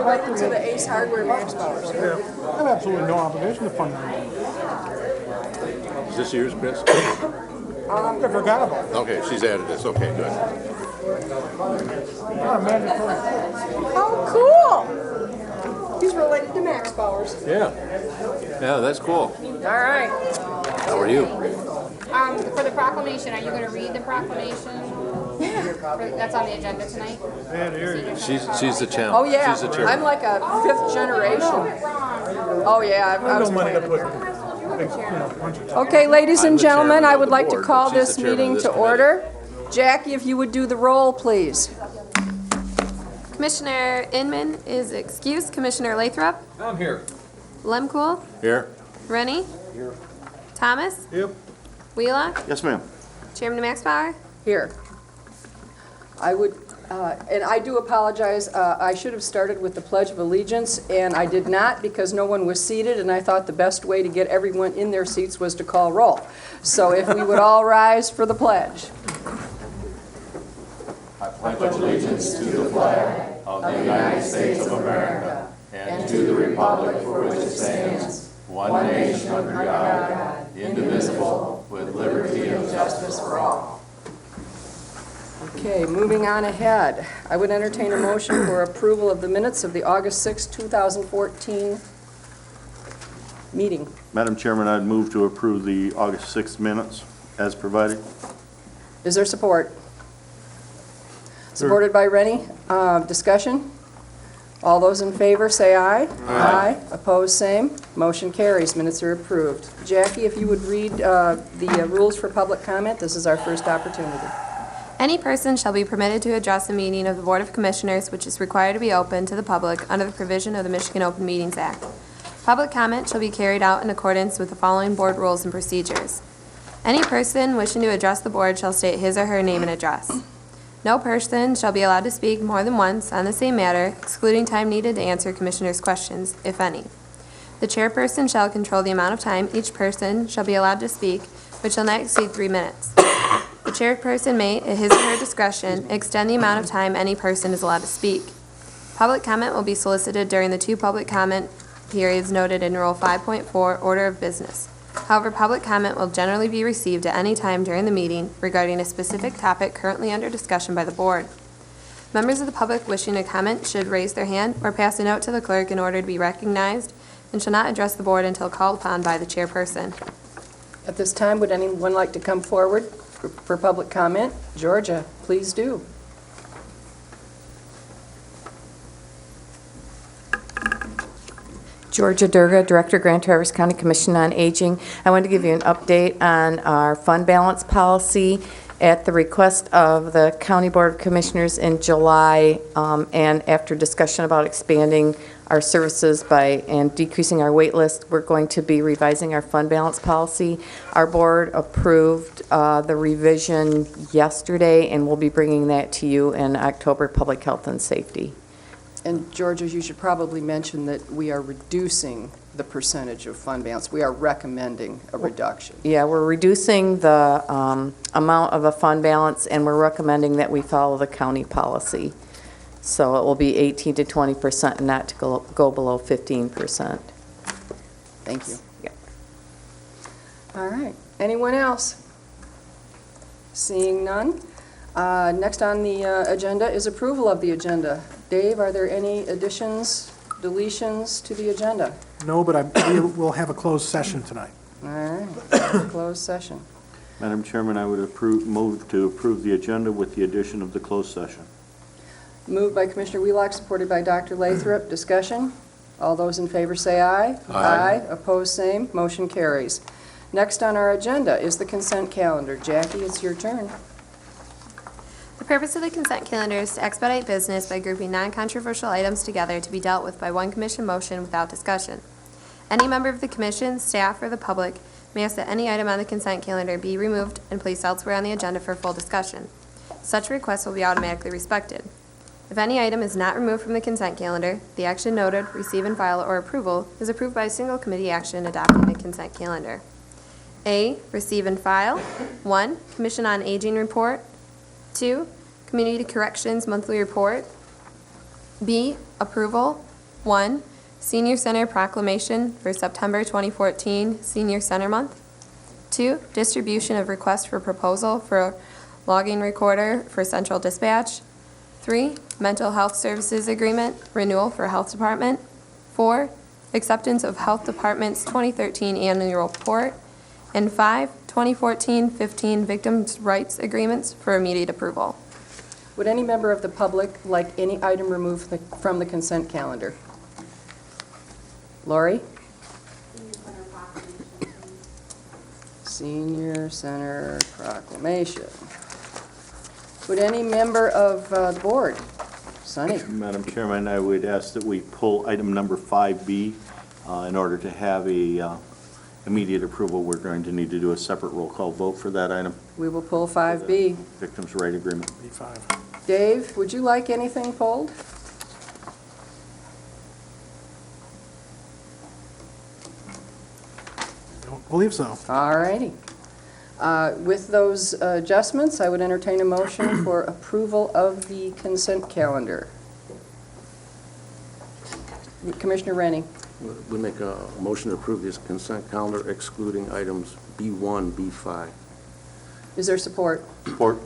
related to the Ace Hardware Max Powers. I have absolutely no obligation to fund them. Is this yours, Chris? I forgot about it. Okay, she's added this. Okay, good. Not mandatory. Oh, cool! He's related to Max Powers. Yeah. Yeah, that's cool. All right. How are you? For the proclamation, are you going to read the proclamation? That's on the agenda tonight? She's the channel. Oh, yeah. She's the chair. I'm like a fifth generation. Oh, yeah. I was No money to planning. put, bunch of Okay, ladies I'm and the chairman gentlemen, I of would the like to board, call but she's this the chairman of meeting this to committee. order. Jackie, if you would do the roll, please. Commissioner Inman is excused. Commissioner Lathrop? I'm here. Lemkool? Here? Rennie? Here. Thomas? Yep. Wheelock? Yes, ma'am. Chairman Max Bauer? Here. I would, and I do apologize, I should have started with the Pledge of Allegiance, and I did not because no one was seated, and I thought the best way to get everyone in their seats was to call roll. So if we would all rise for the pledge. Okay, moving on ahead. I would entertain a motion for approval of the minutes of the August 6, 2014 meeting. Madam Chairman, I'd move to approve the August 6th minutes as provided. Is there support? Supported by Rennie. Discussion? All those in favor say aye. Aye. Opposed, same. Motion carries. Minutes are approved. Jackie, if you would read the rules for public comment, this is our first opportunity. Any person shall be permitted to address a meeting of the Board of Commissioners which is required to be open to the public under the provision of the Michigan Open Meetings Act. Public comment shall be carried out in accordance with the following board rules and procedures. Any person wishing to address the board shall state his or her name and address. No person shall be allowed to speak more than once on the same matter, excluding time needed to answer commissioners' questions, if any. The chairperson shall control the amount of time each person shall be allowed to speak, which shall not exceed 3 minutes. The chairperson may, at his or her discretion, extend the amount of time any person is allowed to speak. Public comment will be solicited during the 2 public comment periods noted in Rule 5.4, Order of Business. However, public comment will generally be received at any time during the meeting regarding a specific topic currently under discussion by the board. Members of the public wishing to comment should raise their hand or pass a note to the clerk in order to be recognized and shall not address the board until called upon by the chairperson. At this time, would anyone like to come forward for public comment? Georgia, please do. Georgia Durga, Director, Grand Traverse County Commission on Aging. I want to give you an update on our fund balance policy. At the request of the County Board of Commissioners in July, and after discussion about expanding our services and decreasing our wait list, we're going to be revising our fund balance policy. Our board approved the revision yesterday, and we'll be bringing that to you in October Public Health and Safety. And Georgia, you should probably mention that we are reducing the percentage of fund balance. We are recommending a reduction. Yeah, we're reducing the amount of a fund balance, and we're recommending that we follow the county policy. So it will be 18 to 20% and not to go below 15%. Thank you. Yeah. All right. Anyone else? Seeing none. Next on the agenda is approval of the agenda. Dave, are there any additions, deletions to the agenda? No, but we'll have a closed session tonight. All right. Closed session. Madam Chairman, I would move to approve the agenda with the addition of the closed session. Moved by Commissioner Wheelock, supported by Dr. Lathrop. Discussion? All those in favor say aye. Aye. Opposed, same. Motion carries. Next on our agenda is the consent calendar. Jackie, it's your turn. The purpose of the consent calendar is to expedite business by grouping non-controversial items together to be dealt with by one commission motion without discussion. Any member of the commission, staff, or the public may ask that any item on the consent calendar be removed and placed elsewhere on the agenda for full discussion. Such requests will be automatically respected. If any item is not removed from the consent calendar, the action noted, receive and file, or approval is approved by a single committee action adopting the consent calendar. A, receive and file. 1, Commission on Aging report. 2, Community Corrections monthly report. B, approval. 1, Senior Center Proclamation for September 2014 Senior Center Month. 2, distribution of request for proposal for a logging recorder for Central Dispatch. 3, mental health services agreement renewal for Health Department. 4, acceptance of Health Department's 2013 annual report. And 5, 2014-15 victims' rights agreements for immediate approval. Would any member of the public like any item removed from the consent calendar? Lori? Senior Center Proclamation. Would any member of the board? Sonny? Madam Chairman, I would ask that we pull item number 5B in order to have a immediate approval. We're going to need to do a separate roll call vote for that item, We will pull 5B. Victims' Right Agreement. B5. Dave, would you like anything pulled? Don't believe so. All righty. With those adjustments, I would entertain a motion for approval of the consent calendar. Commissioner Rennie. We make a motion to approve this consent calendar excluding items B1, B5. Is there support? Support.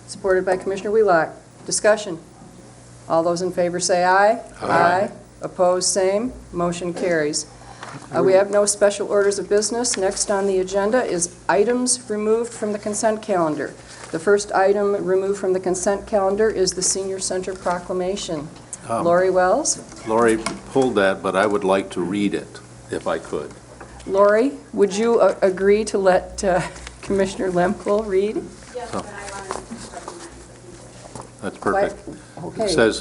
Supported by Commissioner Wheelock. Discussion. All those in favor say aye. Aye. Opposed, same. Motion carries. We have no special orders of business. Next on the agenda is items removed from the consent calendar. The first item removed from the consent calendar is the Senior Center Proclamation. Lori Wells? Lori pulled that, but I would like to read it, if I could. Lori, would you agree to let Commissioner Lemkel read? That's perfect. Okay. It says,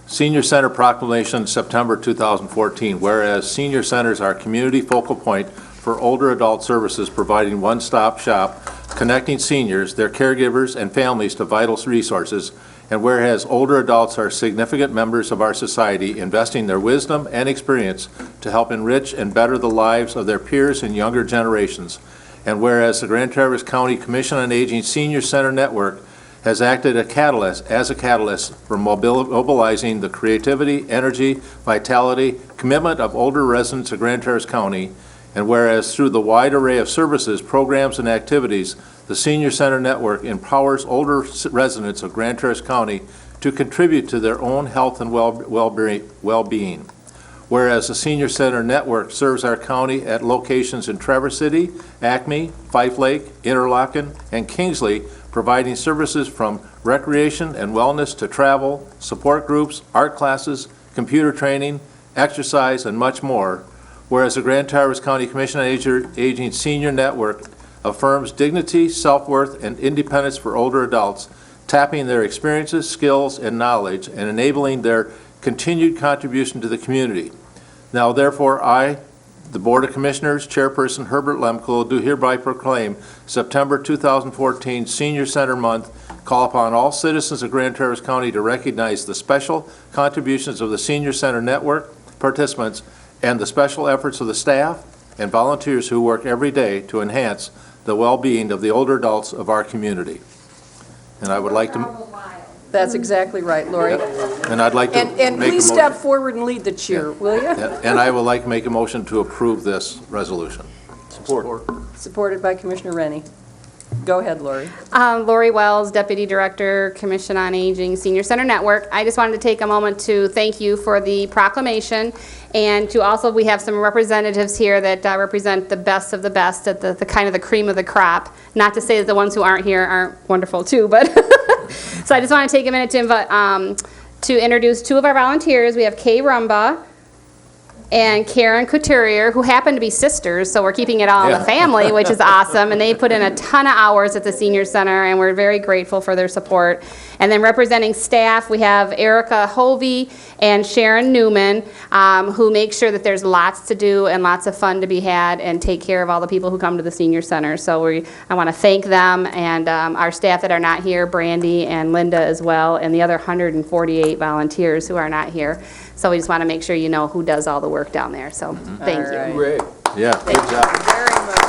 Senior Center Proclamation, September 2014, whereas senior centers are community focal point for older adult services, providing one-stop shop, connecting seniors, their caregivers, and families to vital resources, and whereas older adults are significant members of our society, investing their wisdom and experience to help enrich and better the lives of their peers and younger generations, and whereas the Grand Traverse County Commission on Aging Senior Center Network has acted as a catalyst for mobilizing the creativity, energy, vitality, commitment of older residents of Grand Traverse County, and whereas through the wide array of services, programs, and activities, the Senior Center Network empowers older residents of Grand Traverse County to contribute to their own health and well-being. Whereas the Senior Center Network serves our county at locations in Traverse City, Acme, Fife Lake, Interlochen, and Kingsley, providing services from recreation and wellness to travel, support groups, art classes, computer training, exercise, and much more. Whereas the Grand Traverse County Commission on Aging Senior Network affirms dignity, self-worth, and independence for older adults, tapping their experiences, skills, and knowledge, and enabling their continued contribution to the community. Now, therefore, I, the Board of Commissioners, Chairperson Herbert Lemkel, do hereby proclaim September 2014 Senior Center Month, call upon all citizens of Grand Traverse County to recognize the special contributions of the Senior Center Network participants and the special efforts of the staff and volunteers who work every day to enhance the well-being of the older adults of our community. And I would like to... That's exactly right, Lori. And I'd like to And make a please motion. step forward and lead the cheer, will you? And I would like to make a motion to approve this resolution. Support. Supported by Commissioner Rennie. Go ahead, Lori. Lori Wells, Deputy Director, Commission on Aging, Senior Center Network. I just wanted to take a moment to thank you for the proclamation, and to also, we have some representatives here that represent the best of the best, at the kind of the cream of the crop. Not to say that the ones who aren't here aren't wonderful too, but so I just want to take a minute to invite, to introduce two of our volunteers. We have Kay Rumba and Karen Couturier, who happen to be sisters, so we're keeping it all in the family, which is awesome. And they put in a ton of hours at the Senior Center, and we're very grateful for their support. And then representing staff, we have Erica Hovey and Sharon Newman, who make sure that there's lots to do and lots of fun to be had and take care of all the people who come to the Senior Center. So I want to thank them, and our staff that are not here, Brandy and Linda as well, and the other 148 volunteers who are not here. So we just want to make sure you know who does all the work down there. So thank you. All right. Great. Yeah, good Thank job. you very much,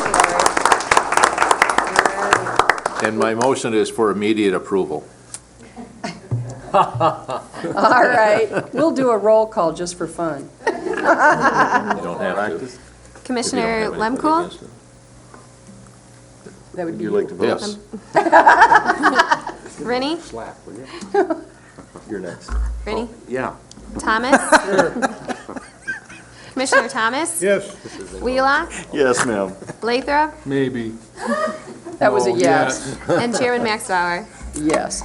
Lori. And my motion is for immediate approval. All right. We'll do a roll call just for fun. don't have to. Practice. Commissioner If you don't have anybody Lemkool, against it. That would Would be you like to vote? Yes. Rennie, Slap, will you? You're next. Rennie, Yeah. Thomas. Commissioner Thomas, Yes. Wheelock, Yes, ma'am. Lathrop, Maybe. That was a yes. and Chairman Max Bauer. Yes.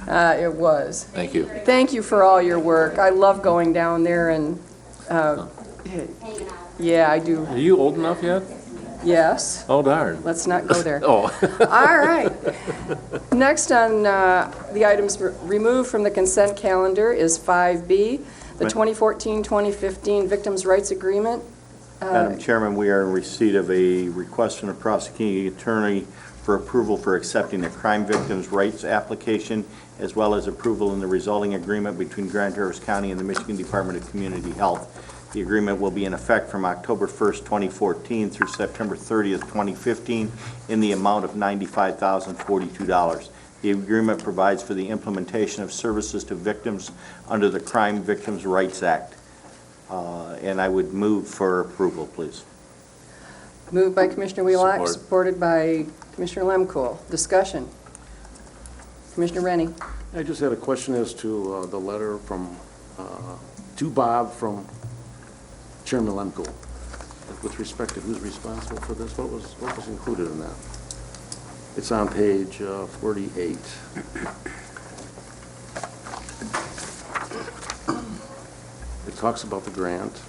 It was. Thank you. Thank you for all your work. I love going down there and, yeah, I do. Are you old enough yet? Yes. Oh, darn. Let's not go there. Oh. All right. Next on the items removed from the consent calendar is 5B, the 2014-2015 Victims' Rights Agreement. Madam Chairman, we are in receipt of a request from the prosecuting attorney for approval for accepting a crime victims' rights application, as well as approval in the resulting agreement between Grand Traverse County and the Michigan Department of Community Health. The agreement will be in effect from October 1st, 2014 through September 30th, 2015, in the amount of $95,042. The agreement provides for the implementation of services to victims under the Crime Victims' Rights Act. And I would move for approval, please. Moved by Commissioner Wheelock, Support. supported by Commissioner Lemkool. Discussion. Commissioner Rennie. I just had a question as to the letter from, to Bob from Chairman Lemko. With respect to who's responsible for this, what was included in that? It's on page 48. It talks about the grant.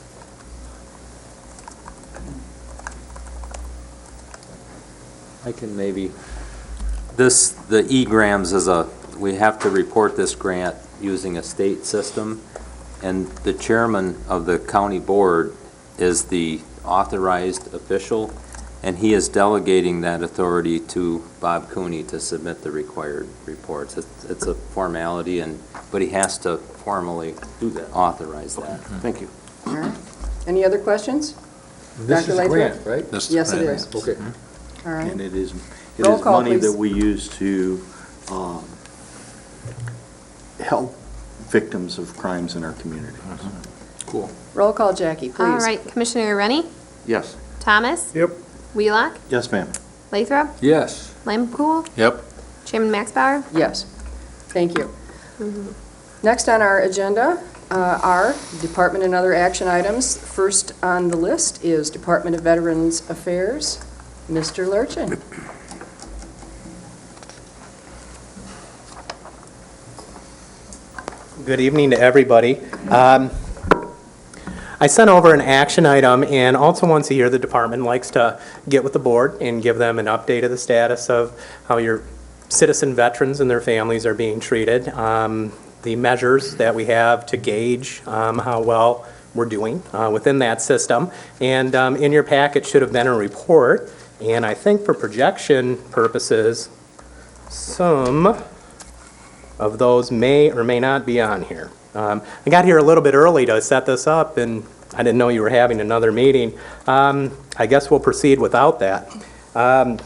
I can maybe, the E-grams is we have to report this grant using a state system, and the chairman of the county board is the authorized official, and he is delegating that authority to Bob Cooney to submit the required reports. It's a formality, but he has to formally Do that. authorize that. Thank you. All right. Any other questions? This Dr. is a Lathrop? grant, right? This is Yes, it the is. Okay. All right. And it is Roll call, money please. that we use to help victims of crimes in our community. Cool. Roll call, Jackie, please. All right, Commissioner Rennie, Yes. Thomas, Yep. Wheelock, Yes, ma'am. Lathrop, Yes. Lemkool, Yep. Chairman Max Bauer. Yes. Thank you. Next on our agenda are department and other action items. First on the list is Department of Veterans Affairs. Mr. Lurchin. Good evening to everybody. I sent over an action item, and also once a year, the department likes to get with the board and give them an update of the status of how your citizen veterans and their families are being treated, the measures that we have to gauge how well we're doing within that system. And in your packet should have been a report, and I think for projection purposes, some of those may or may not be on here. I got here a little bit early to set this up, and I didn't know you were having another meeting. I guess we'll proceed without that. And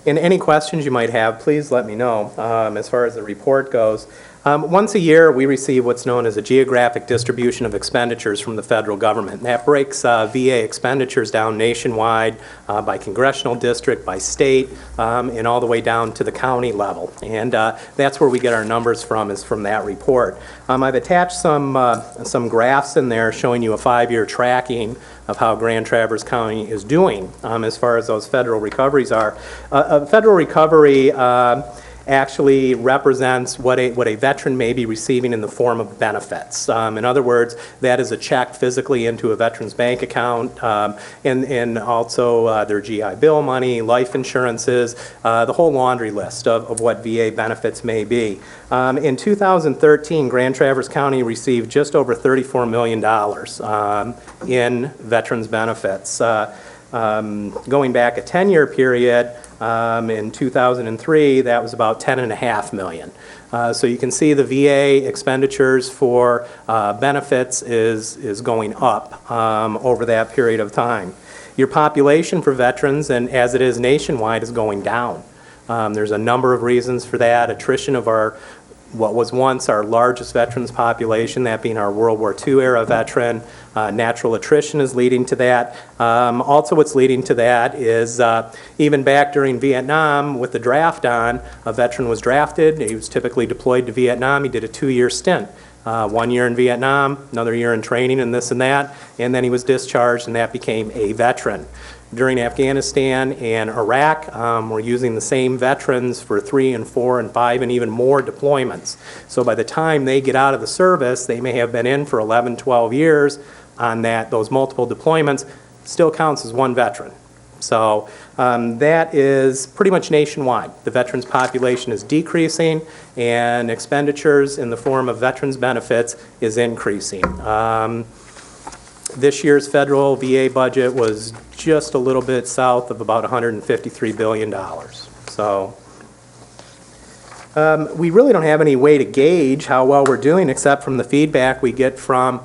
any questions you might have, please let me know as far as the report goes. Once a year, we receive what's known as a geographic distribution of expenditures from the federal government. And that breaks VA expenditures down nationwide by congressional district, by state, and all the way down to the county level. And that's where we get our numbers from, is from that report. I've attached some graphs in there showing you a 5-year tracking of how Grand Traverse County is doing as far as those federal recoveries are. A federal recovery actually represents what a veteran may be receiving in the form of benefits. In other words, that is a check physically into a veteran's bank account, and also their GI Bill money, life insurances, the whole laundry list of what VA benefits may be. In 2013, Grand Traverse County received just over $34 million in veterans benefits. Going back a 10-year period, in 2003, that was about $10.5 million. So you can see the VA expenditures for benefits is going up over that period of time. Your population for veterans, and as it is nationwide, is going down. There's a number of reasons for that. Attrition of our what was once our largest veterans population, that being our World War II era veteran. Natural attrition is leading to that. Also what's leading to that is even back during Vietnam with the draft on, a veteran was drafted, he was typically deployed to Vietnam, he did a 2-year stint. 1 year in Vietnam, another year in training and this and that, and then he was discharged and that became a veteran. During Afghanistan and Iraq, we're using the same veterans for 3 and 4 and 5 and even more deployments. So by the time they get out of the service, they may have been in for 11, 12 years on those multiple deployments, still counts as one veteran. So that is pretty much nationwide. The veterans population is decreasing and expenditures in the form of veterans benefits is increasing. This year's federal VA budget was just a little bit south of about $153 billion. So we really don't have any way to gauge how well we're doing except from the feedback we get from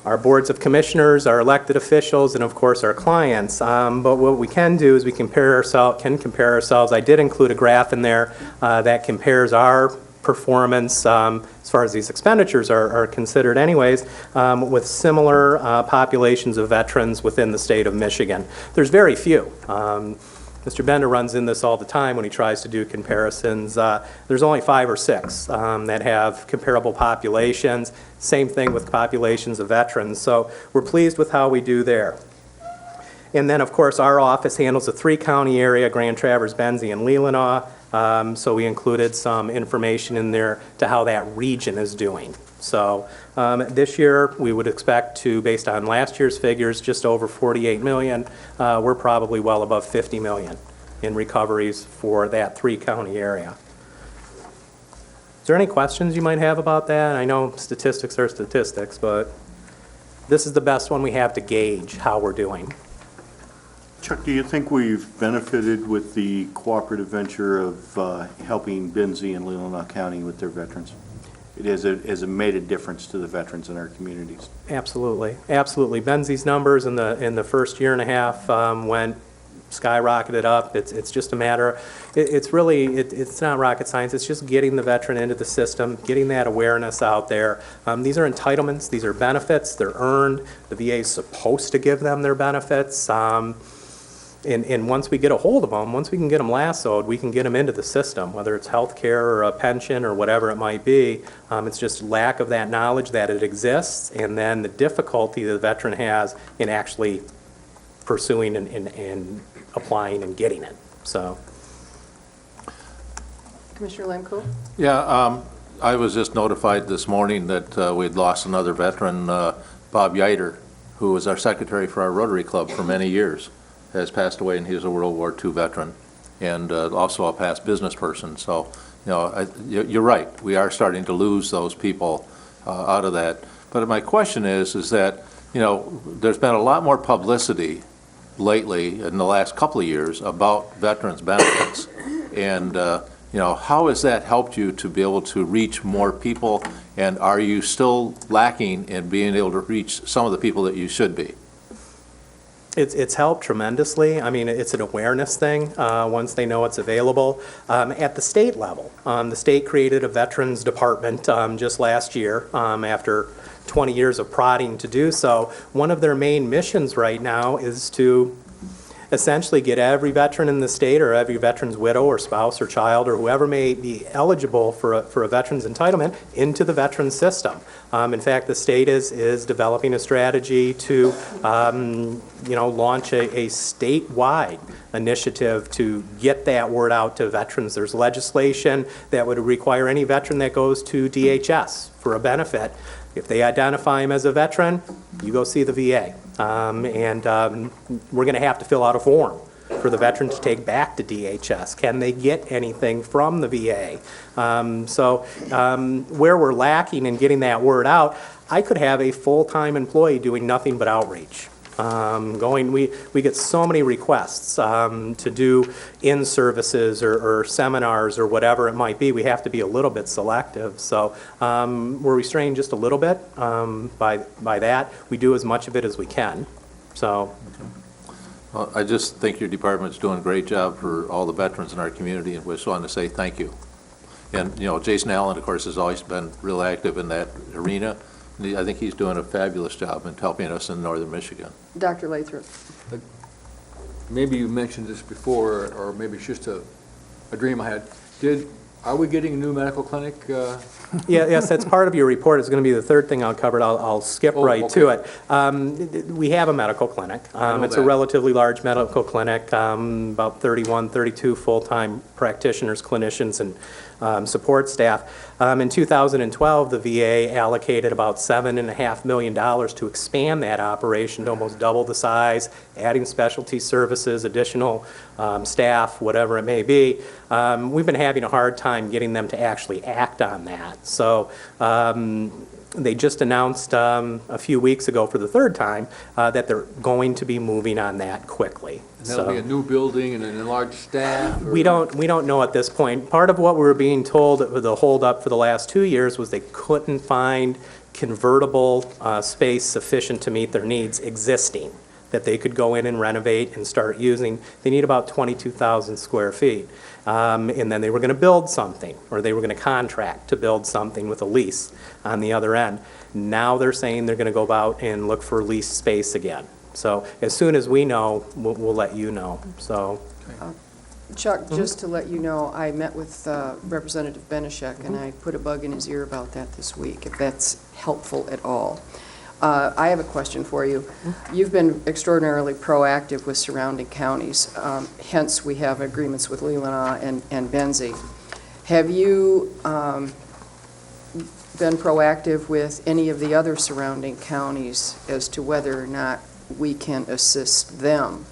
our boards of commissioners, our elected officials, and of course our clients. But what we can do is we can compare ourselves. I did include a graph in there that compares our performance as far as these expenditures are considered anyways, with similar populations of veterans within the state of Michigan. There's very few. Mr. Bender runs in this all the time when he tries to do comparisons. There's only 5 or 6 that have comparable populations. Same thing with populations of veterans. So we're pleased with how we do there. And then, of course, our office handles a 3-county area, Grand Traverse, Benzie, and Leelanau. So we included some information in there to how that region is doing. So this year, we would expect to, based on last year's figures, just over $48 million. We're probably well above $50 million in recoveries for that 3-county area. Is there any questions you might have about that? I know statistics are statistics, but this is the best one we have to gauge how we're doing. Chuck, do you think we've benefited with the cooperative venture of helping Benzie and Leelanau County with their veterans? It has made a difference to the veterans in our communities. Absolutely, absolutely. Benzie's numbers in the first year and a half went skyrocketed up. It's just a matter. It's not rocket science. It's just getting the veteran into the system, getting that awareness out there. These are entitlements. These are benefits. They're earned. The VA is supposed to give them their benefits. And once we get a hold of them, once we can get them lassoed, we can get them into the system, whether it's health care or a pension or whatever it might be. It's just lack of that knowledge that it exists, and then the difficulty the veteran has in actually pursuing and applying and getting it. So, Commissioner Lemko? Yeah, I was just notified this morning that we had lost another veteran, Bob Yeiter, who was our secretary for our Rotary Club for many years, has passed away, and he was a World War II veteran and also a past business person. So, you know, you're right. We are starting to lose those people out of that. But my question is that, you know, there's been a lot more publicity lately in the last couple of years about veterans benefits. And, you know, how has that helped you to be able to reach more people? And are you still lacking in being able to reach some of the people that you should be? It's helped tremendously. I mean, it's an awareness thing once they know it's available. At the state level, the state created a veterans department just last year after 20 years of prodding to do so. One of their main missions right now is to essentially get every veteran in the state, or every veteran's widow or spouse or child or whoever may be eligible for a veteran's entitlement, into the veteran system. In fact, the state is developing a strategy to launch a statewide initiative to get that word out to veterans. There's legislation that would require any veteran that goes to DHS for a benefit, if they identify him as a veteran, you go see the VA. We're going to have to fill out a form for the veteran to take back to DHS. Can they get anything from the VA? Where we're lacking in getting that word out, I could have a full-time employee doing nothing but outreach. We get so many requests to do in-services or seminars or whatever it might be. We have to be a little bit selective. So we're restrained just a little bit by that. We do as much of it as we can. So. Well, I just think your department's doing a great job for all the veterans in our community, and we just wanted to say thank you. And, Jason Allen, of course, has always been real active in that arena. I think he's doing a fabulous job in helping us in northern Michigan. Dr. Lathrop? Maybe you mentioned this before, or maybe it's just a dream I had. Are we getting a new medical clinic? Yes, that's part of your report. It's going to be the third thing I'll cover. I'll skip right to it. We have a medical clinic. It's a that. relatively large medical clinic, about 31, 32 full-time practitioners, clinicians, and support staff. In 2012, the VA allocated about $7.5 million to expand that operation to almost double the size, adding specialty services, additional staff, whatever it may be. We've been having a hard time getting them to actually act on that. So they just announced a few weeks ago for the third time that they're going to be moving on that quickly. And that'll be a new building and an enlarged staff? Or? We don't know at this point. Part of what we were being told, the holdup for the last 2 years, was they couldn't find convertible space sufficient to meet their needs existing, that they could go in and renovate and start using. They need about 22,000 square feet. And then they were going to build something, or they were going to contract to build something with a lease on the other end. Now they're saying they're going to go out and look for leased space again. So as soon as we know, we'll let you know. So. Chuck, just to let you know, I met with Representative Benishek, and I put a bug in his ear about that this week, if that's helpful at all. I have a question for you. You've been extraordinarily proactive with surrounding counties, hence we have agreements with Leelanau and Benzie. Have you been proactive with any of the other surrounding counties as to whether or not we can assist them?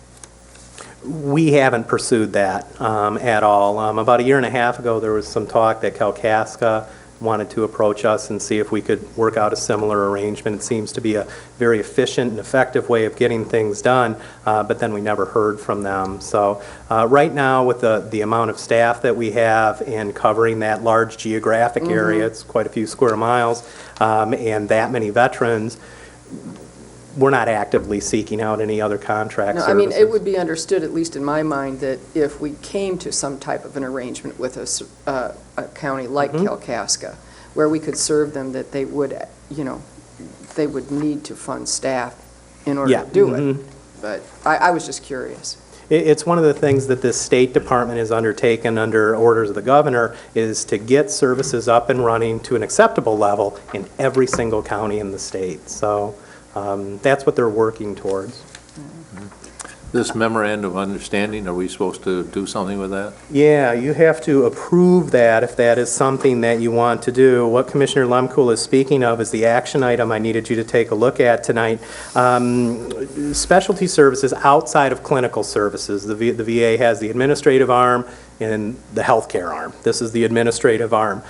We haven't pursued that at all. About a year and a half ago, there was some talk that Kalkaska wanted to approach us and see if we could work out a similar arrangement. It seems to be a very efficient and effective way of getting things done, but then we never heard from them. So right now, with the amount of staff that we have in covering that large geographic area, it's quite a few square miles, and that many veterans, we're not actively seeking out any other contract services. I mean, it would be understood, at least in my mind, that if we came to some type of an arrangement with a county like Kalkaska, where we could serve them, that they would, they would need to fund staff in order to do it. But I was just curious. It's one of the things that the State Department has undertaken under orders of the governor, is to get services up and running to an acceptable level in every single county in the state. So that's what they're working towards. This memorandum of understanding, are we supposed to do something with that? Yeah, you have to approve that if that is something that you want to do. What Commissioner Lemkuhl is speaking of is the action item I needed you to take a look at tonight. Specialty services outside of clinical services. The VA has the administrative arm and the healthcare arm. This is the administrative arm.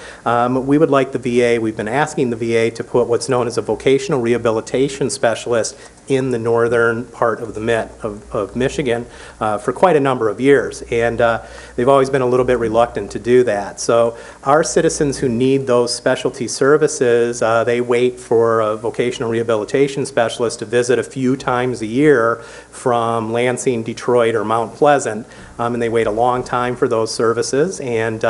We would like the VA, we've been asking the VA to put what's known as a vocational rehabilitation specialist in the northern part of the of Michigan for quite a number of years, and they've always been a little bit reluctant to do that. So our citizens who need those specialty services, they wait for a vocational rehabilitation specialist to visit a few times a year from Lansing, Detroit, or Mount Pleasant, and they wait a long time for those services, and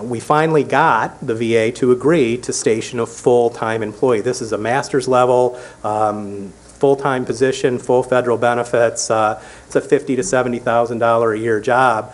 we finally got the VA to agree to station a full-time employee. This is a master's level, full-time position, full federal benefits. It's a $50,000 to $70,000 a year job.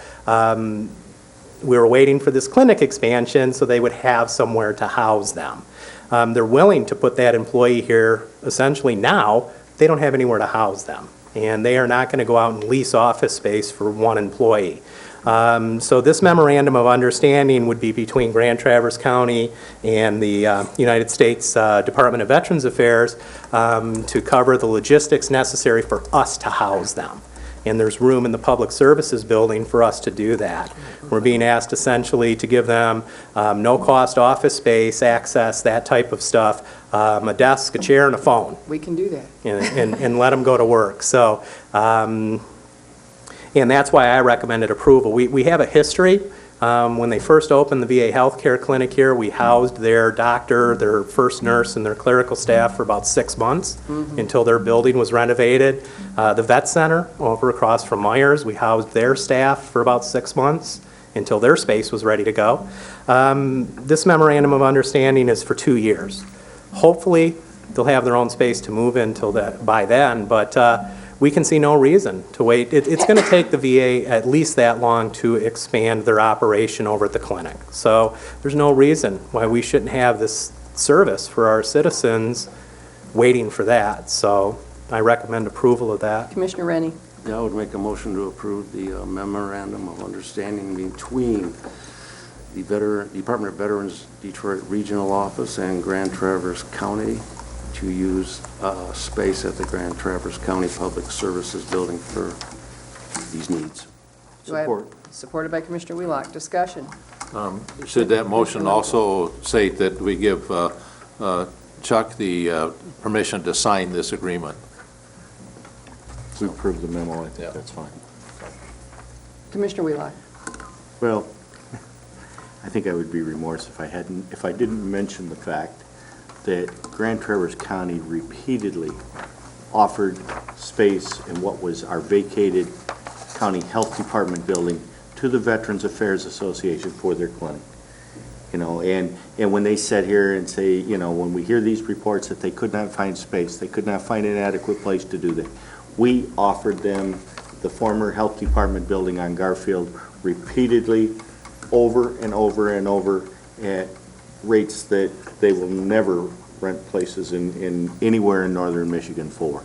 We were waiting for this clinic expansion so they would have somewhere to house them. They're willing to put that employee here essentially now. They don't have anywhere to house them, and they are not going to go out and lease office space for one employee. So this memorandum of understanding would be between Grand Traverse County and the United States Department of Veterans Affairs to cover the logistics necessary for us to house them. And there's room in the Public Services Building for us to do that. We're being asked essentially to give them no-cost office space, access, that type of stuff, a desk, a chair, and a phone. We can do that. And let them go to work. So, and that's why I recommended approval. We have a history. When they first opened the VA healthcare clinic here, we housed their doctor, their first nurse, and their clerical staff for about 6 months until their building was renovated. The vet center over across from Myers, we housed their staff for about 6 months until their space was ready to go. This memorandum of understanding is for 2 years. Hopefully, they'll have their own space to move in by then, but we can see no reason to wait. It's going to take the VA at least that long to expand their operation over at the clinic. So there's no reason why we shouldn't have this service for our citizens waiting for that. So I recommend approval of that. Commissioner Rennie. Yeah, I would make a motion to approve the memorandum of understanding between the Department of Veterans Detroit Regional Office and Grand Traverse County to use space at the Grand Traverse County Public Services Building for these needs. Do I have- Supported by Commissioner Wheelock. Discussion. Should that motion also say that we give Chuck the permission to sign this agreement? We approved the memo, I think Yeah. that's fine. Commissioner Wheelock. Well, I think I would be remorse if I didn't mention the fact that Grand Traverse County repeatedly offered space in what was our vacated county health department building to the Veterans Affairs Association for their clinic. You know, and when they sit here and say, you know, when we hear these reports that they could not find space, they could not find an adequate place to do that, we offered them the former health department building on Garfield repeatedly, over and over and over, at rates that they will never rent places in anywhere in northern Michigan for.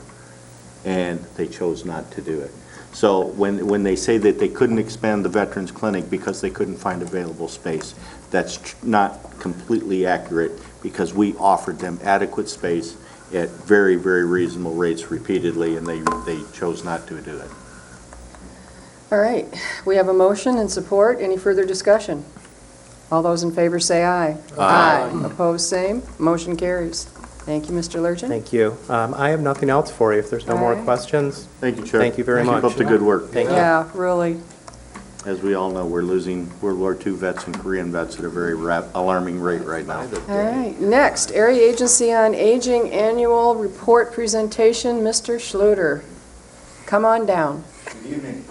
And they chose not to do it. So when they say that they couldn't expand the Veterans Clinic because they couldn't find available space, that's not completely accurate, because we offered them adequate space at very, very reasonable rates repeatedly, and they chose not to do it. All right, we have a motion and support. Any further discussion? All those in favor say aye. Aye. Opposed, same. Motion carries. Thank you, Mr. Lurchin. Thank you. I have nothing else for you. If there's no more All right. questions, Thank you, Chair. Thank you very much. Keep up the good work. Thank you. Yeah, really. As we all know, we're losing World War II vets and Korean vets at a very alarming rate right now. All right, next, Area Agency on Aging Annual Report Presentation, Mr. Schluter. Come on down. Good evening.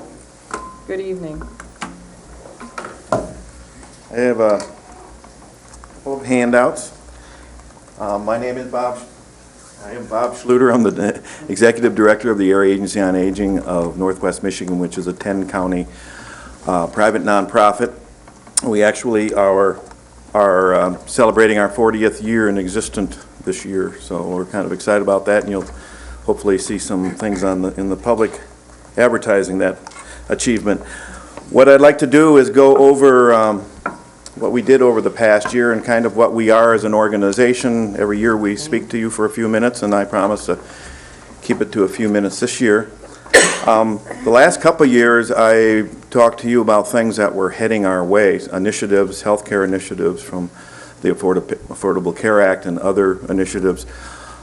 Good evening. I have a couple of handouts. My name is Bob. I am Bob Schluter. I'm the Executive Director of the Area Agency on Aging of Northwest Michigan, which is a 10-county private nonprofit. We actually are celebrating our 40th year in existence this year, so we're kind of excited about that, and you'll hopefully see some things in the public advertising that achievement. What I'd like to do is go over what we did over the past year and kind of what we are as an organization. Every year we speak to you for a few minutes, and I promise to keep it to a few minutes this year. The last couple of years I talked to you about things that were heading our way, initiatives, healthcare initiatives from the Affordable Care Act and other initiatives.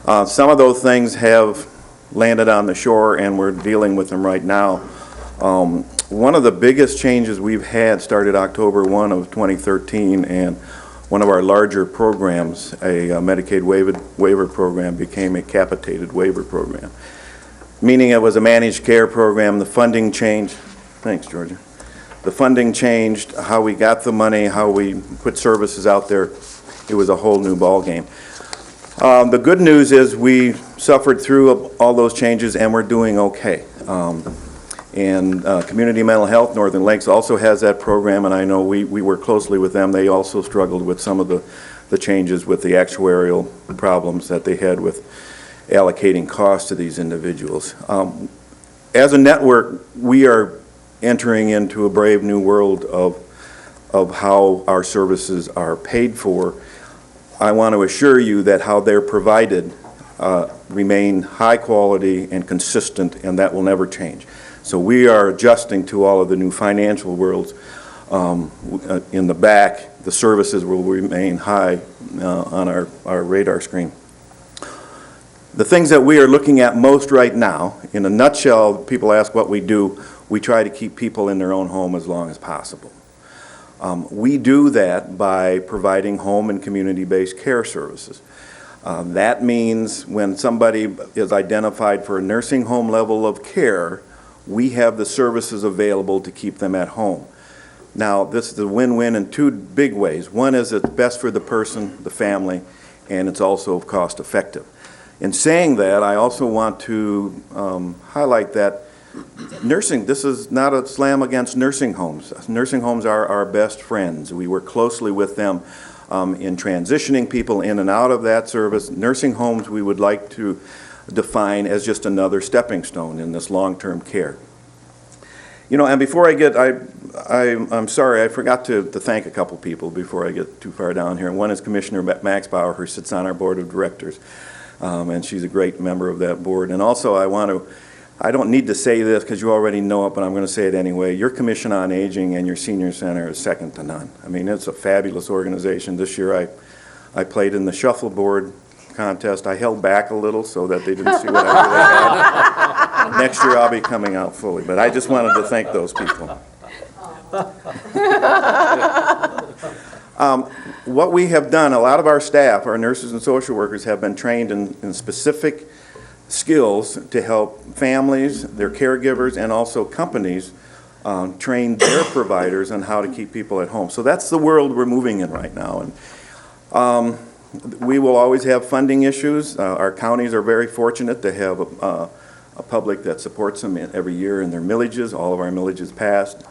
Some of those things have landed on the shore, and we're dealing with them right now. One of the biggest changes we've had started October 1 of 2013, and one of our larger programs, a Medicaid waiver program, became a capitated waiver program, meaning it was a managed care program. The funding changed. Thanks, Georgia. The funding changed, how we got the money, how we put services out there. It was a whole new ballgame. The good news is we suffered through all those changes, and we're doing okay. And Community Mental Health, Northern Lakes also has that program, and I know we work closely with them. They also struggled with some of the changes with the actuarial problems that they had with allocating costs to these individuals. As a network, we are entering into a brave new world of how our services are paid for. I want to assure you that how they're provided remain high quality and consistent, and that will never change. So we are adjusting to all of the new financial worlds. In the back, the services will remain high on our radar screen. The things that we are looking at most right now, in a nutshell, people ask what we do. We try to keep people in their own home as long as possible. We do that by providing home and community-based care services. That means when somebody is identified for a nursing home level of care, we have the services available to keep them at home. Now, this is a win-win in two big ways. One is it's best for the person, the family, and it's also cost-effective. In saying that, I also want to highlight that nursing, this is not a slam against nursing homes. Nursing homes are our best friends. We work closely with them in transitioning people in and out of that service. Nursing homes we would like to define as just another stepping stone in this long-term care. You know, and before I get, I'm sorry, I forgot to thank a couple people before I get too far down here. One is Commissioner Max Bauer, who sits on our board of directors, and she's a great member of that board. And also I don't need to say this because you already know it, but I'm going to say it anyway. Your Commission on Aging and your Senior Center is second to none. I mean, it's a fabulous organization. This year I played in the shuffleboard contest. I held back a little so that they didn't see what I really had. Next year I'll be coming out fully, but I just wanted to thank those people. What we have done, a lot of our staff, our nurses and social workers, have been trained in specific skills to help families, their caregivers, and also companies train their providers on how to keep people at home. So that's the world we're moving in right now. And we will always have funding issues. Our counties are very fortunate to have a public that supports them every year in their millages. All of our millages passed.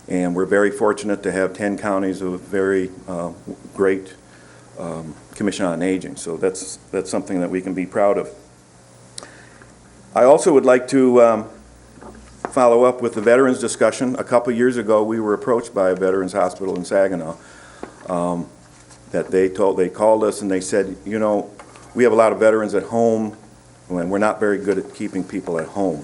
And we're very fortunate to have 10 counties with very great Commission on Aging. So that's something that we can be proud of. I also would like to follow up with the veterans discussion. A couple years ago, we were approached by a veterans hospital in Saginaw that they called us and they said, you know, we have a lot of veterans at home and we're not very good at keeping people at home.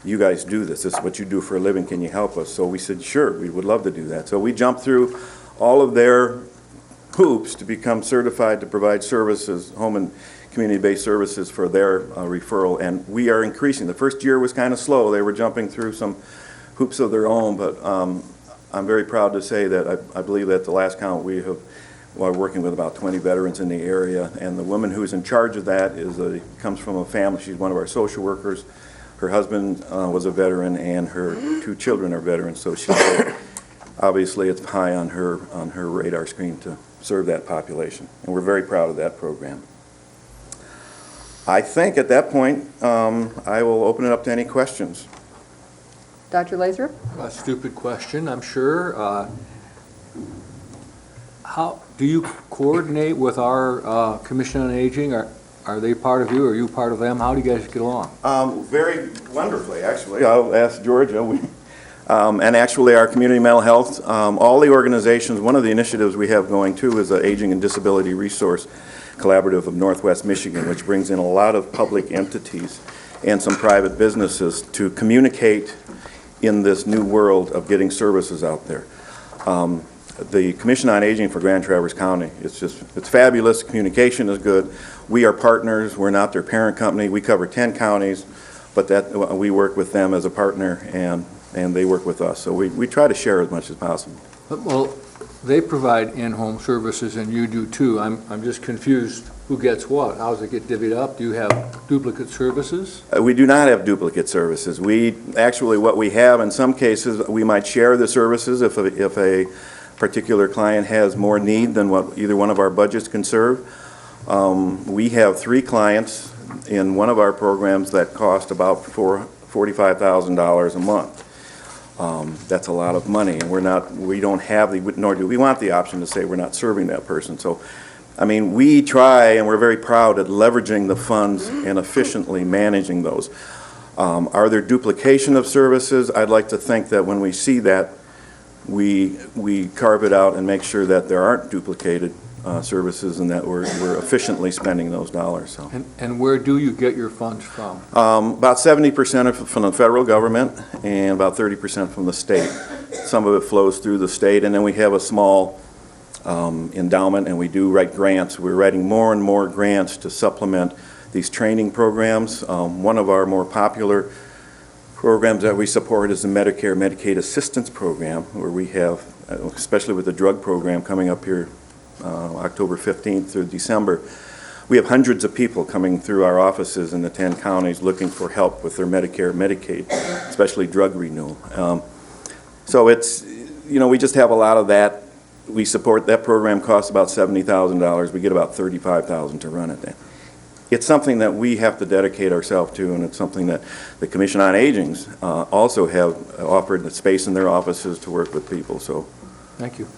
You guys do this. This is what you do for a living. Can you help us? So we said, sure, we would love to do that. So we jumped through all of their hoops to become certified to provide services, home and community-based services for their referral, and we are increasing. The first year was kind of slow. They were jumping through some hoops of their own, but I'm very proud to say that I believe that at the last count we are working with about 20 veterans in the area, and the woman who's in charge of that comes from a family. She's one of our social workers. Her husband was a veteran, and her 2 children are veterans, so obviously it's high on her radar screen to serve that population, and we're very proud of that program. I think at that point, I will open it up to any questions. Dr. Lathrop? A stupid question, I'm sure. How do you coordinate with our Commission on Aging? Are they part of you? Are you part of them? How do you guys get along? Very wonderfully, actually. I'll ask Georgia. And actually, our community mental health, all the organizations, one of the initiatives we have going too is the Aging and Disability Resource Collaborative of Northwest Michigan, which brings in a lot of public entities and some private businesses to communicate in this new world of getting services out there. The Commission on Aging for Grand Traverse County, it's fabulous. Communication is good. We are partners. We're not their parent company. We cover 10 counties, but we work with them as a partner, and they work with us. So we try to share as much as possible. Well, they provide in-home services and you do too. I'm just confused who gets what. How does it get divvied up? Do you have duplicate services? We do not have duplicate services. What we have in some cases, we might share the services if a particular client has more need than what either one of our budgets can serve. We have 3 clients in one of our programs that cost about $45,000 a month. That's a lot of money, and we don't have nor do we want the option to say we're not serving that person. So, I mean, we try, and we're very proud at leveraging the funds and efficiently managing those. Are there duplication of services? I'd like to think that when we see that, we carve it out and make sure that there aren't duplicated services and that we're efficiently spending those dollars. So. And where do you get your funds from? About 70% are from the federal government and about 30% from the state. Some of it flows through the state, and then we have a small endowment, and we do write grants. We're writing more and more grants to supplement these training programs. One of our more popular programs that we support is the Medicare Medicaid Assistance Program, where we have, especially with the drug program coming up here October 15th through December, we have hundreds of people coming through our offices in the 10 counties looking for help with their Medicare, Medicaid, especially drug renewal. So you know, we just have a lot of that. We support, that program costs about $70,000. We get about $35,000 to run it then. It's something that we have to dedicate ourselves to, and it's something that the Commission on Aging's also have offered the space in their offices to work with people, so. Thank you.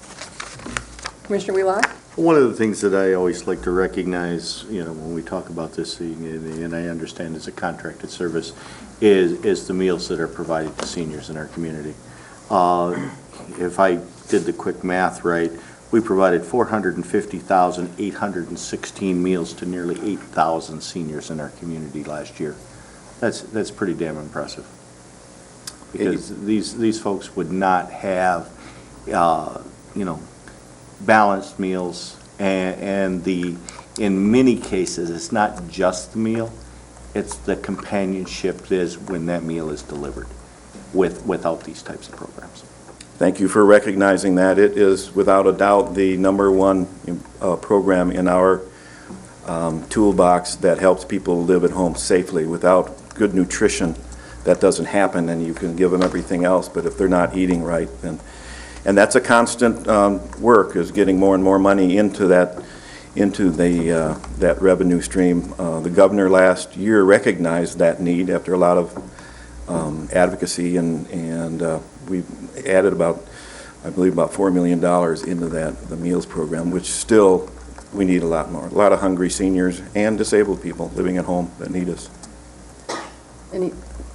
Commissioner Wheelock? One of the things that I always like to recognize, you know, when we talk about this, and I understand it's a contracted service, is the meals that are provided to seniors in our community. If I did the quick math right, we provided 450,816 meals to nearly 8,000 seniors in our community last year. That's pretty damn impressive. Because these folks would not have, you know, balanced meals, and in many cases, it's not just the meal, it's the companionship is when that meal is delivered without these types of programs. Thank you for recognizing that. It is without a doubt the #1 program in our toolbox that helps people live at home safely. Without good nutrition, that doesn't happen, and you can give them everything else, but if they're not eating right, then, and that's a constant work, is getting more and more money into that revenue stream. The governor last year recognized that need after a lot of advocacy, and we've added about, I believe, about $4 million into the meals program, which still, we need a lot more. A lot of hungry seniors and disabled people living at home that need us.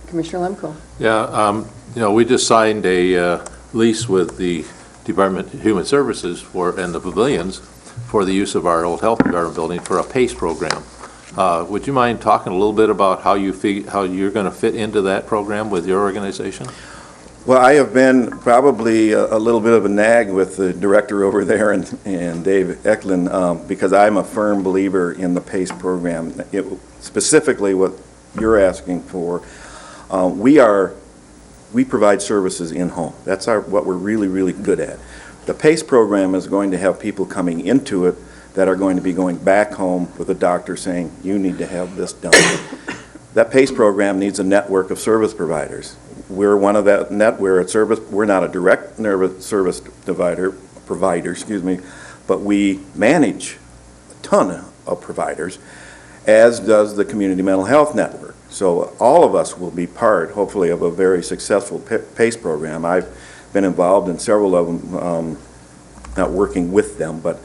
Commissioner Lemko? Yeah, you know, we just signed a lease with the Department of Human Services and the pavilions for the use of our old health department building for a PACE program. Would you mind talking a little bit about how you're going to fit into that program with your organization? Well, I have been probably a little bit of a nag with the director over there and Dave Eklund, because I'm a firm believer in the PACE program. Specifically what you're asking for, we provide services in-home. That's what we're really, really good at. The PACE program is going to have people coming into it that are going to be going back home with a doctor saying, you need to have this done. That PACE program needs a network of service providers. We're one of that we're not a direct service provider, but we manage a ton of providers, as does the Community Mental Health Network. So all of us will be part, hopefully, of a very successful PACE program. I've been involved in several of them, not working with them, but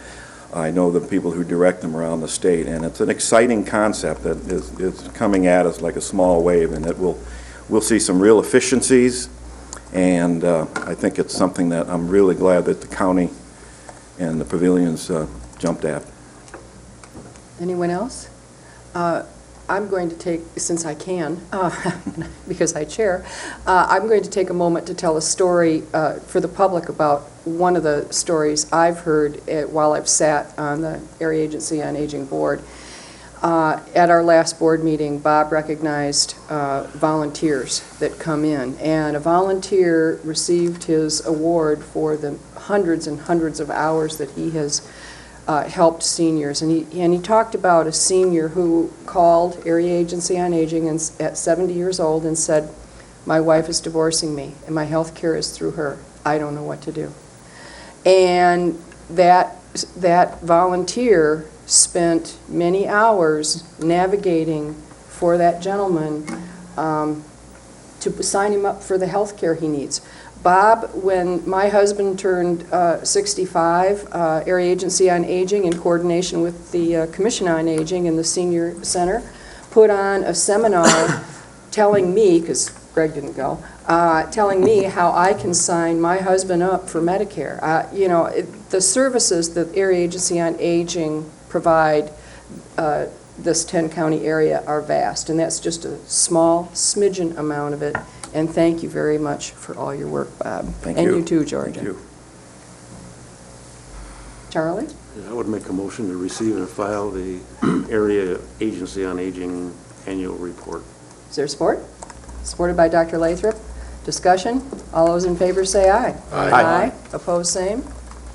I know the people who direct them around the state, and it's an exciting concept that is coming at us like a small wave, and we'll see some real efficiencies, and I think it's something that I'm really glad that the county and the pavilions jumped at. Anyone else? I'm going to take, since I can, because I chair, I'm going to take a moment to tell a story for the public about one of the stories I've heard while I've sat on the Area Agency on Aging Board. At our last board meeting, Bob recognized volunteers that come in, and a volunteer received his award for the hundreds and hundreds of hours that he has helped seniors. And he talked about a senior who called Area Agency on Aging at 70 years old and said, my wife is divorcing me and my health care is through her. I don't know what to do. And that volunteer spent many hours navigating for that gentleman to sign him up for the health care he needs. Bob, when my husband turned 65, Area Agency on Aging, in coordination with the Commission on Aging and the Senior Center, put on a seminar telling me, because Greg didn't go, telling me how I can sign my husband up for Medicare. You know, the services that Area Agency on Aging provide this 10-county area are vast, and that's just a small smidgen amount of it. And thank you very much for all your work, Bob. Thank you. And you too, Georgia. Thank you. Charlie? I would make a motion to receive and file the Area Agency on Aging annual report. Is there support? Supported by Dr. Lathrop. Discussion? All those in favor say aye. Aye. Opposed, same.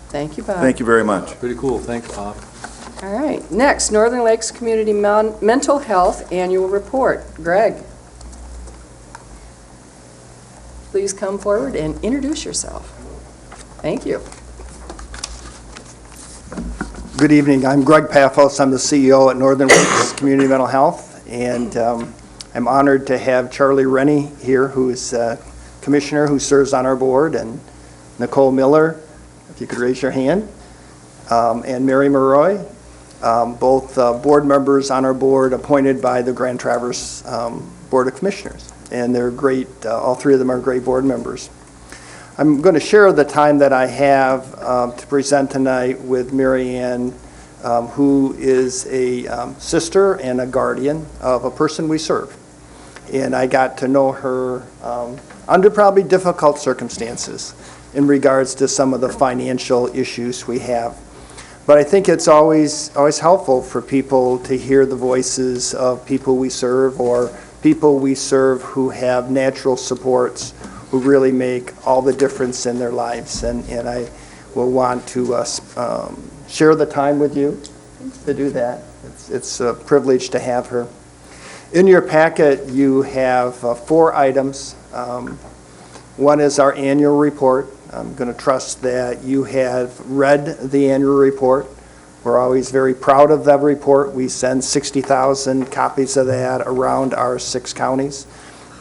Thank you, Bob. Thank you very much. Pretty cool. Thanks, Bob. All right. Next, Northern Lakes Community Mental Health Annual Report. Greg, please come forward and introduce yourself. Thank you. Good evening. I'm Greg Paphos. I'm the CEO at Northern Lakes Community Mental Health, and I'm honored to have Charlie Rennie here, who is a commissioner who serves on our board, and Nicole Miller, if you could raise your hand, and Mary Maroy, both board members on our board appointed by the Grand Traverse Board of Commissioners. And they're great, all three of them are great board members. I'm going to share the time that I have to present tonight with Mary Ann, who is a sister and a guardian of a person we serve. And I got to know her under probably difficult circumstances in regards to some of the financial issues we have. But I think it's always helpful for people to hear the voices of people we serve, or people we serve who have natural supports who really make all the difference in their lives. And I will want to share the time with you to do that. It's a privilege to have her. In your packet, you have 4 items. One is our annual report. I'm going to trust that you have read the annual report. We're always very proud of that report. We send 60,000 copies of that around our 6 counties.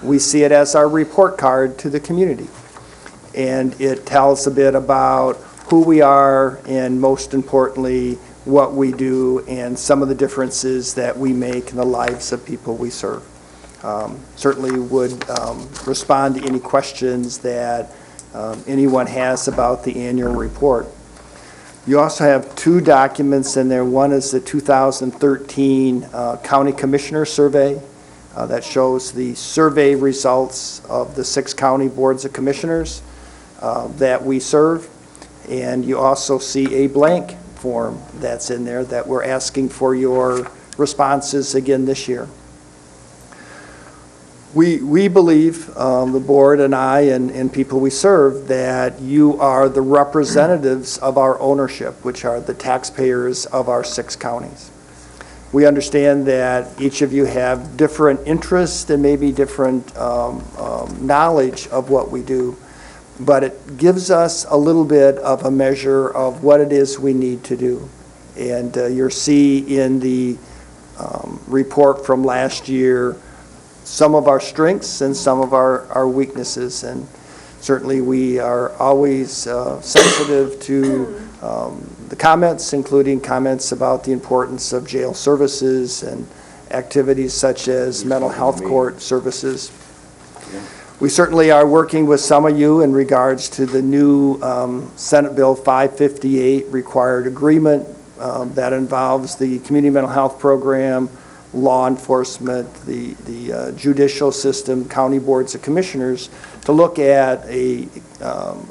We see it as our report card to the community. And it tells a bit about who we are, and most importantly, what we do and some of the differences that we make in the lives of people we serve. Certainly would respond to any questions that anyone has about the annual report. You also have 2 documents in there. One is the 2013 County Commissioner Survey that shows the survey results of the 6 county boards of commissioners that we serve. And you also see a blank form that's in there that we're asking for your responses again this year. We believe, the board and I and people we serve, that you are the representatives of our ownership, which are the taxpayers of our 6 counties. We understand that each of you have different interests and maybe different knowledge of what we do, but it gives us a little bit of a measure of what it is we need to do. And you'll see in the report from last year some of our strengths and some of our weaknesses, and certainly we are always sensitive to the comments, including comments about the importance of jail services and activities such as mental health court services. We certainly are working with some of you in regards to the new Senate Bill 558 required agreement that involves the community mental health program, law enforcement, the judicial system, county boards of commissioners, to look at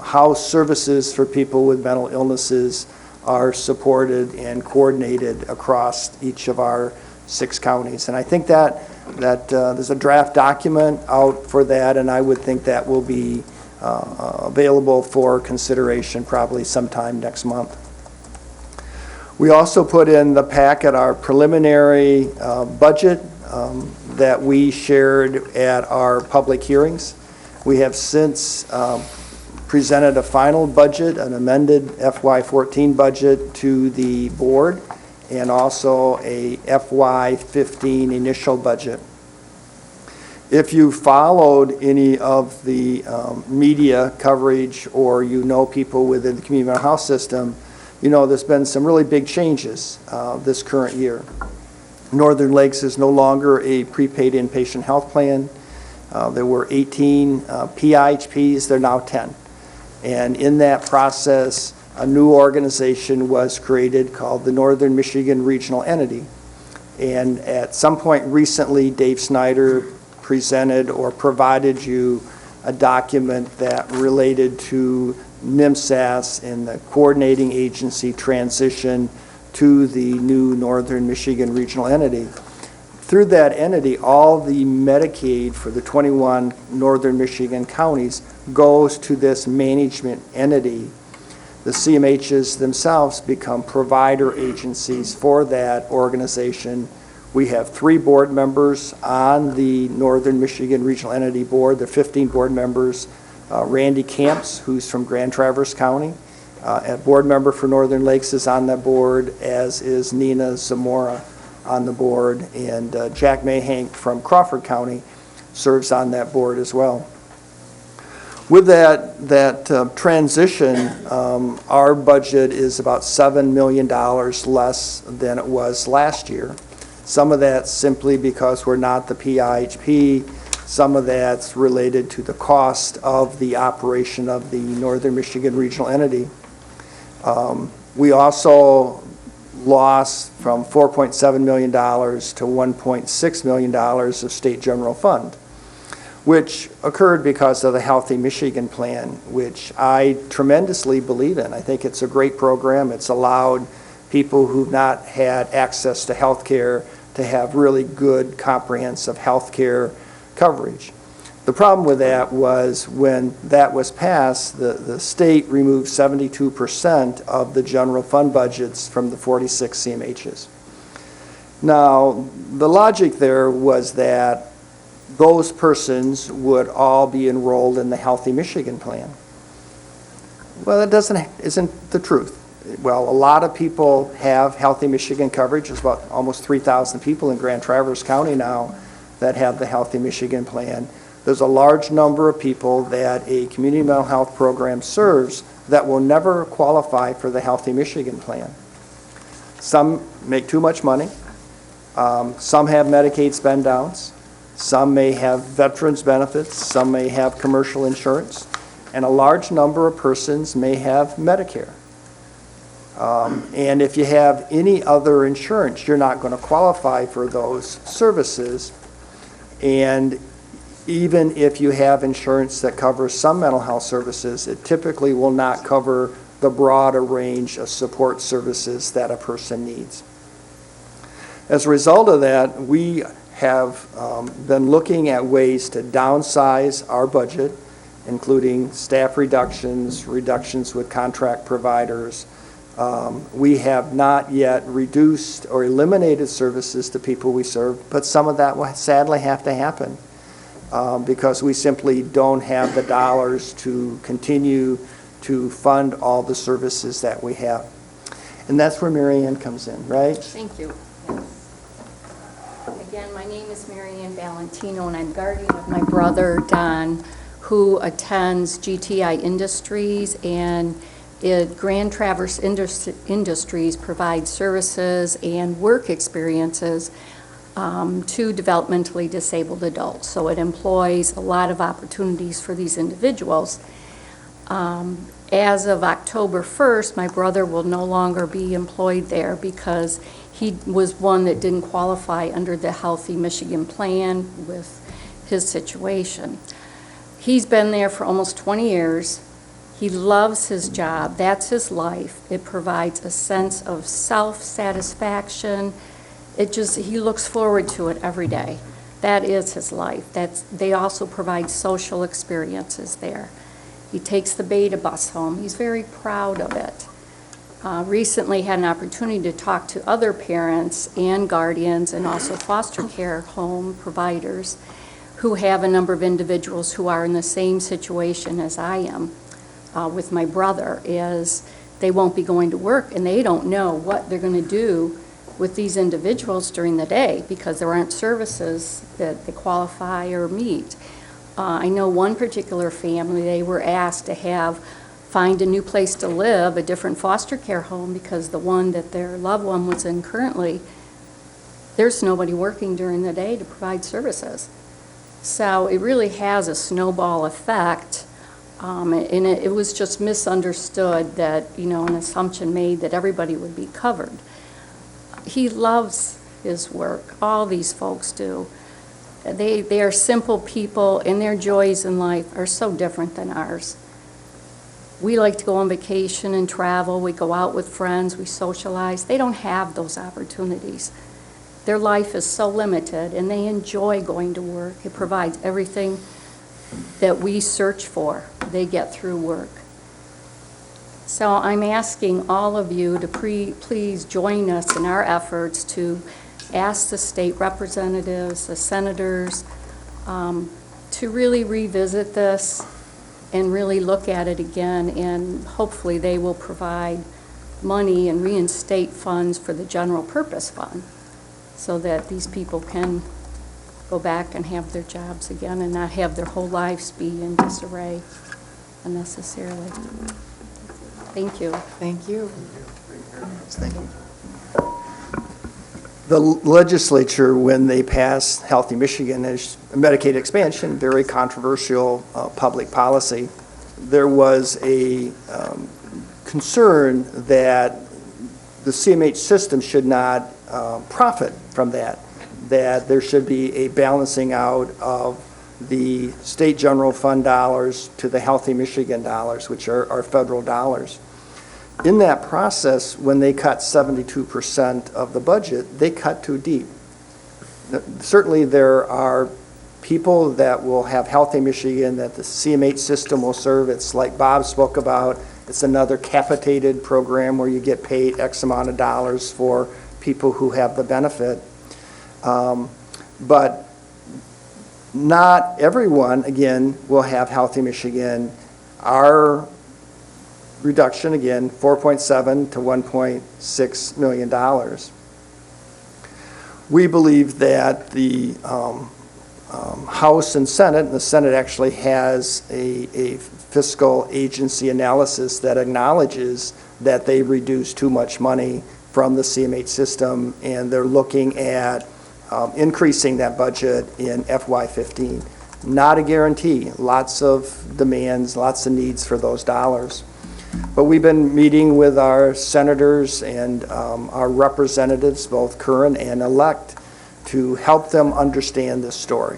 how services for people with mental illnesses are supported and coordinated across each of our 6 counties. And I think that there's a draft document out for that, and I would think that will be available for consideration probably sometime next month. We also put in the packet our preliminary budget that we shared at our public hearings. We have since presented a final budget, an amended FY14 budget to the board, and also a FY15 initial budget. If you followed any of the media coverage, or you know people within the community mental health system, you know there's been some really big changes this current year. Northern Lakes is no longer a prepaid inpatient health plan. There were 18 PIHPs, they're now 10. And in that process, a new organization was created called the Northern Michigan Regional Entity. And at some point recently, Dave Snyder presented or provided you a document that related to NMSAS and the coordinating agency transition to the new Northern Michigan Regional Entity. Through that entity, all the Medicaid for the 21 Northern Michigan counties goes to this management entity. The CMHs themselves become provider agencies for that organization. We have 3 board members on the Northern Michigan Regional Entity Board. There are 15 board members. Randy Camps, who's from Grand Traverse County. A board member for Northern Lakes is on that board, as is Nina Zamora on the board, and Jack Mayhank from Crawford County serves on that board as well. With that transition, our budget is about $7 million less than it was last year. Some of that's simply because we're not the PIHP. Some of that's related to the cost of the operation of the Northern Michigan Regional Entity. We also lost from $4.7 million to $1.6 million of state general fund, which occurred because of the Healthy Michigan Plan, which I tremendously believe in. I think it's a great program. It's allowed people who've not had access to health care to have really good, comprehensive health care coverage. The problem with that was when that was passed, the state removed 72% of the general fund budgets from the 46 CMHs. Now, the logic there was that those persons would all be enrolled in the Healthy Michigan Plan. Well, that isn't the truth. Well, a lot of people have Healthy Michigan coverage. There's about almost 3,000 people in Grand Traverse County now that have the Healthy Michigan Plan. There's a large number of people that a community mental health program serves that will never qualify for the Healthy Michigan Plan. Some make too much money. Some have Medicaid spend downs. Some may have veterans benefits. Some may have commercial insurance. And a large number of persons may have Medicare. And if you have any other insurance, you're not going to qualify for those services. And even if you have insurance that covers some mental health services, it typically will not cover the broader range of support services that a person needs. As a result of that, we have been looking at ways to downsize our budget, including staff reductions, reductions with contract providers. We have not yet reduced or eliminated services to people we serve, but some of that will sadly have to happen because we simply don't have the dollars to continue to fund all the services that we have. And that's where Mary Ann comes in, right? Thank you. Again, my name is Mary Ann Valentino, and I'm guardian of my brother, Don, who attends GTI Industries, and Grand Traverse Industries provides services and work experiences to developmentally disabled adults. So it employs a lot of opportunities for these individuals. As of October 1st, my brother will no longer be employed there because he was one that didn't qualify under the Healthy Michigan Plan with his situation. He's been there for almost 20 years. He loves his job. That's his life. It provides a sense of self-satisfaction. He looks forward to it every day. That is his life. They also provide social experiences there. He takes the Beta bus home. He's very proud of it. Recently had an opportunity to talk to other parents and guardians and also foster care home providers who have a number of individuals who are in the same situation as I am with my brother, is they won't be going to work and they don't know what they're going to do with these individuals during the day because there aren't services that they qualify or meet. I know one particular family, they were asked to find a new place to live, a different foster care home, because the one that their loved one was in currently, there's nobody working during the day to provide services. So it really has a snowball effect, and it was just misunderstood that, an assumption made that everybody would be covered. He loves his work. All these folks do. They are simple people, and their joys in life are so different than ours. We like to go on vacation and travel. We go out with friends. We socialize. They don't have those opportunities. Their life is so limited, and they enjoy going to work. It provides everything that we search for. They get through work. So I'm asking all of you to please join us in our efforts to ask the state representatives, the senators, to really revisit this and really look at it again, and hopefully they will provide money and reinstate funds for the general purpose fund so that these people can go back and have their jobs again and not have their whole lives be in disarray unnecessarily. Thank you. Thank you. Thank you. The legislature, when they passed Healthy Michigan as Medicaid expansion, very controversial public policy, there was a concern that the CMH system should not profit from that there should be a balancing out of the state general fund dollars to the Healthy Michigan dollars, which are federal dollars. In that process, when they cut 72% of the budget, they cut too deep. Certainly there are people that will have Healthy Michigan that the CMH system will serve. It's like Bob spoke about, it's another capitated program where you get paid X amount of dollars for people who have the benefit. But not everyone, again, will have Healthy Michigan. Our reduction, again, $4.7 to $1.6 million. We believe that the House and Senate, and the Senate actually has a fiscal agency analysis that acknowledges that they reduced too much money from the CMH system, and they're looking at increasing that budget in FY15. Not a guarantee. Lots of demands, lots of needs for those dollars. But we've been meeting with our senators and our representatives, both current and elect, to help them understand this story.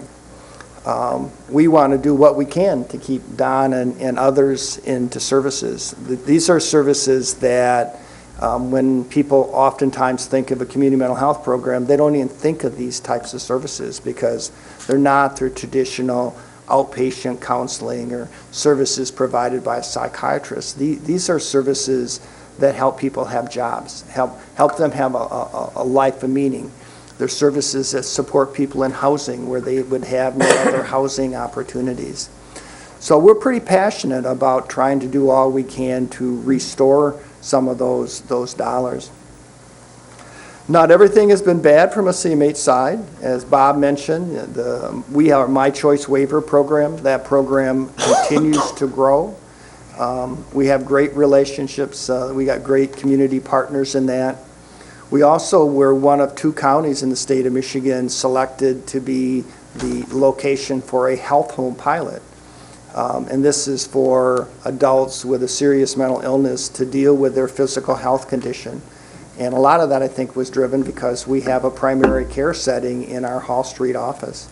We want to do what we can to keep Don and others into services. These are services that when people oftentimes think of a community mental health program, they don't even think of these types of services because they're not their traditional outpatient counseling or services provided by a psychiatrist. These are services that help people have jobs, help them have a life of meaning. They're services that support people in housing where they would have no other housing opportunities. So we're pretty passionate about trying to do all we can to restore some of those dollars. Not everything has been bad from a CMH side. As Bob mentioned, we have our My Choice Waiver program. That program continues to grow. We have great relationships. We got great community partners in that. We also were one of 2 counties in the state of Michigan selected to be the location for a health home pilot. And this is for adults with a serious mental illness to deal with their physical health condition. And a lot of that, I think, was driven because we have a primary care setting in our Hall Street office.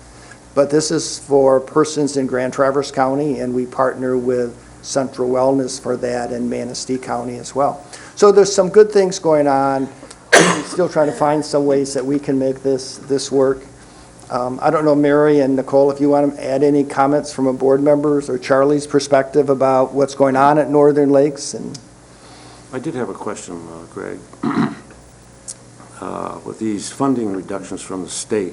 But this is for persons in Grand Traverse County, and we partner with Central Wellness for that in Manistee County as well. So there's some good things going on. We're still trying to find some ways that we can make this work. I don't know, Mary and Nicole, if you want to add any comments from a board member's or Charlie's perspective about what's going on at Northern Lakes. And I did have a question, Greg. With these funding reductions from the state,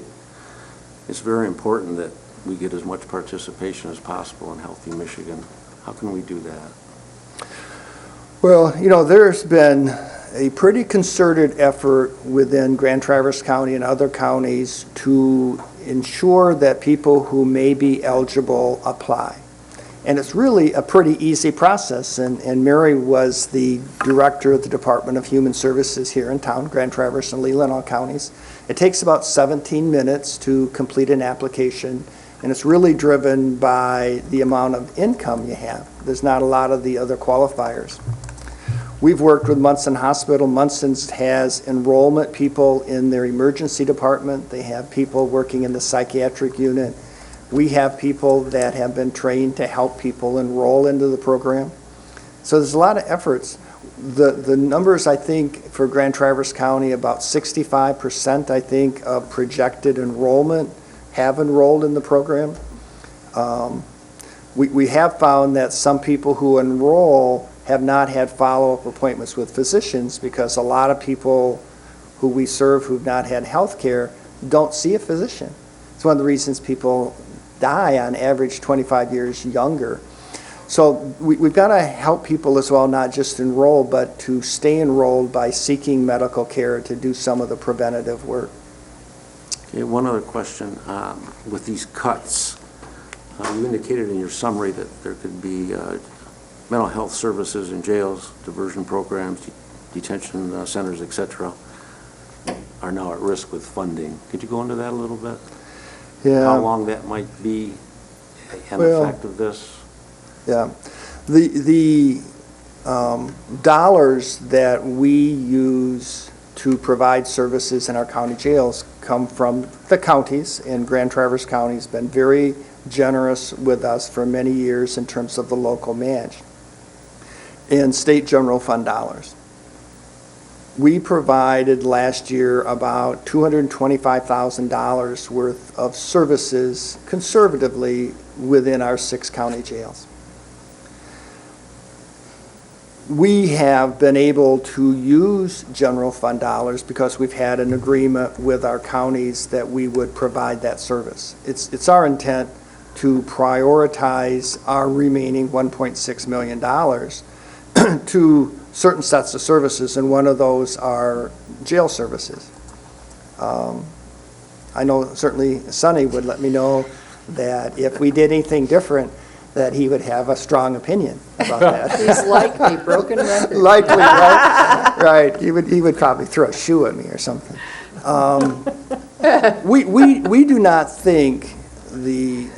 it's very important that we get as much participation as possible in Healthy Michigan. How can we do that? Well, you know, there's been a pretty concerted effort within Grand Traverse County and other counties to ensure that people who may be eligible apply. And it's really a pretty easy process, and Mary was the director of the Department of Human Services here in town, Grand Traverse and Leland, all counties. It takes about 17 minutes to complete an application, and it's really driven by the amount of income you have. There's not a lot of the other qualifiers. We've worked with Munson Hospital. Munson has enrollment people in their emergency department. They have people working in the psychiatric unit. We have people that have been trained to help people enroll into the program. So there's a lot of efforts. The numbers, I think, for Grand Traverse County, about 65%, I think, of projected enrollment have enrolled in the program. We have found that some people who enroll have not had follow-up appointments with physicians because a lot of people who we serve who've not had health care don't see a physician. It's one of the reasons people die on average 25 years younger. So we've got to help people as well, not just enroll, but to stay enrolled by seeking medical care to do some of the preventative work. Okay, one other question. With these cuts, you indicated in your summary that there could be mental health services in jails, diversion programs, detention centers, et cetera, are now at risk with funding. Could you go into that a little bit? Yeah. How long that might be an effect of this? Yeah. The dollars that we use to provide services in our county jails come from the counties, and Grand Traverse County has been very generous with us for many years in terms of the local match and state general fund dollars. We provided last year about $225,000 worth of services conservatively within our 6 county jails. We have been able to use general fund dollars because we've had an agreement with our counties that we would provide that service. It's our intent to prioritize our remaining $1.6 million to certain sets of services, and one of those are jail services. I know certainly Sonny would let me know that if we did anything different, that he would have a strong opinion about that. He's like a broken record. Likely, right? Right. He would probably throw a shoe at me or something. We do not think the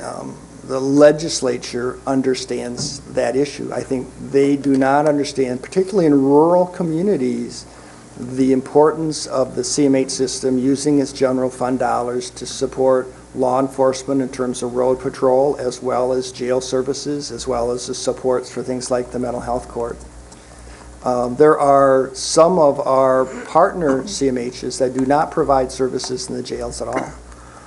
legislature understands that issue. I think they do not understand, particularly in rural communities, the importance of the CMH system using its general fund dollars to support law enforcement in terms of road patrol, as well as jail services, as well as the supports for things like the mental health court. There are some of our partner CMHs that do not provide services in the jails at all,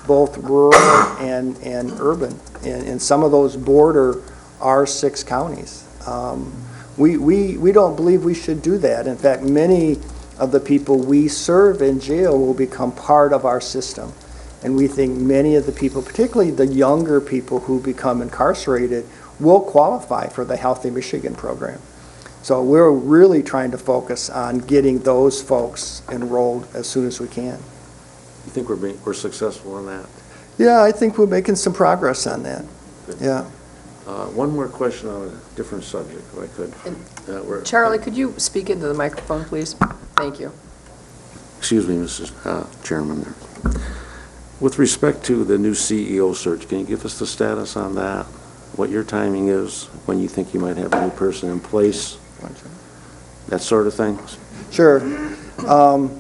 both rural and urban, and some of those border our 6 counties. We don't believe we should do that. In fact, many of the people we serve in jail will become part of our system. And we think many of the people, particularly the younger people who become incarcerated, will qualify for the Healthy Michigan program. So we're really trying to focus on getting those folks enrolled as soon as we can. You think we're successful in that? Yeah, I think we're making some progress on that. Good. Yeah. One more question on a different subject, if I could. Charlie, could you speak into the microphone, please? Thank you. Excuse me, Mrs. Chairman. There. With respect to the new CEO search, can you give us the status on that? What your timing is, when you think you might have a new person in place, that sort of thing? Sure. I'm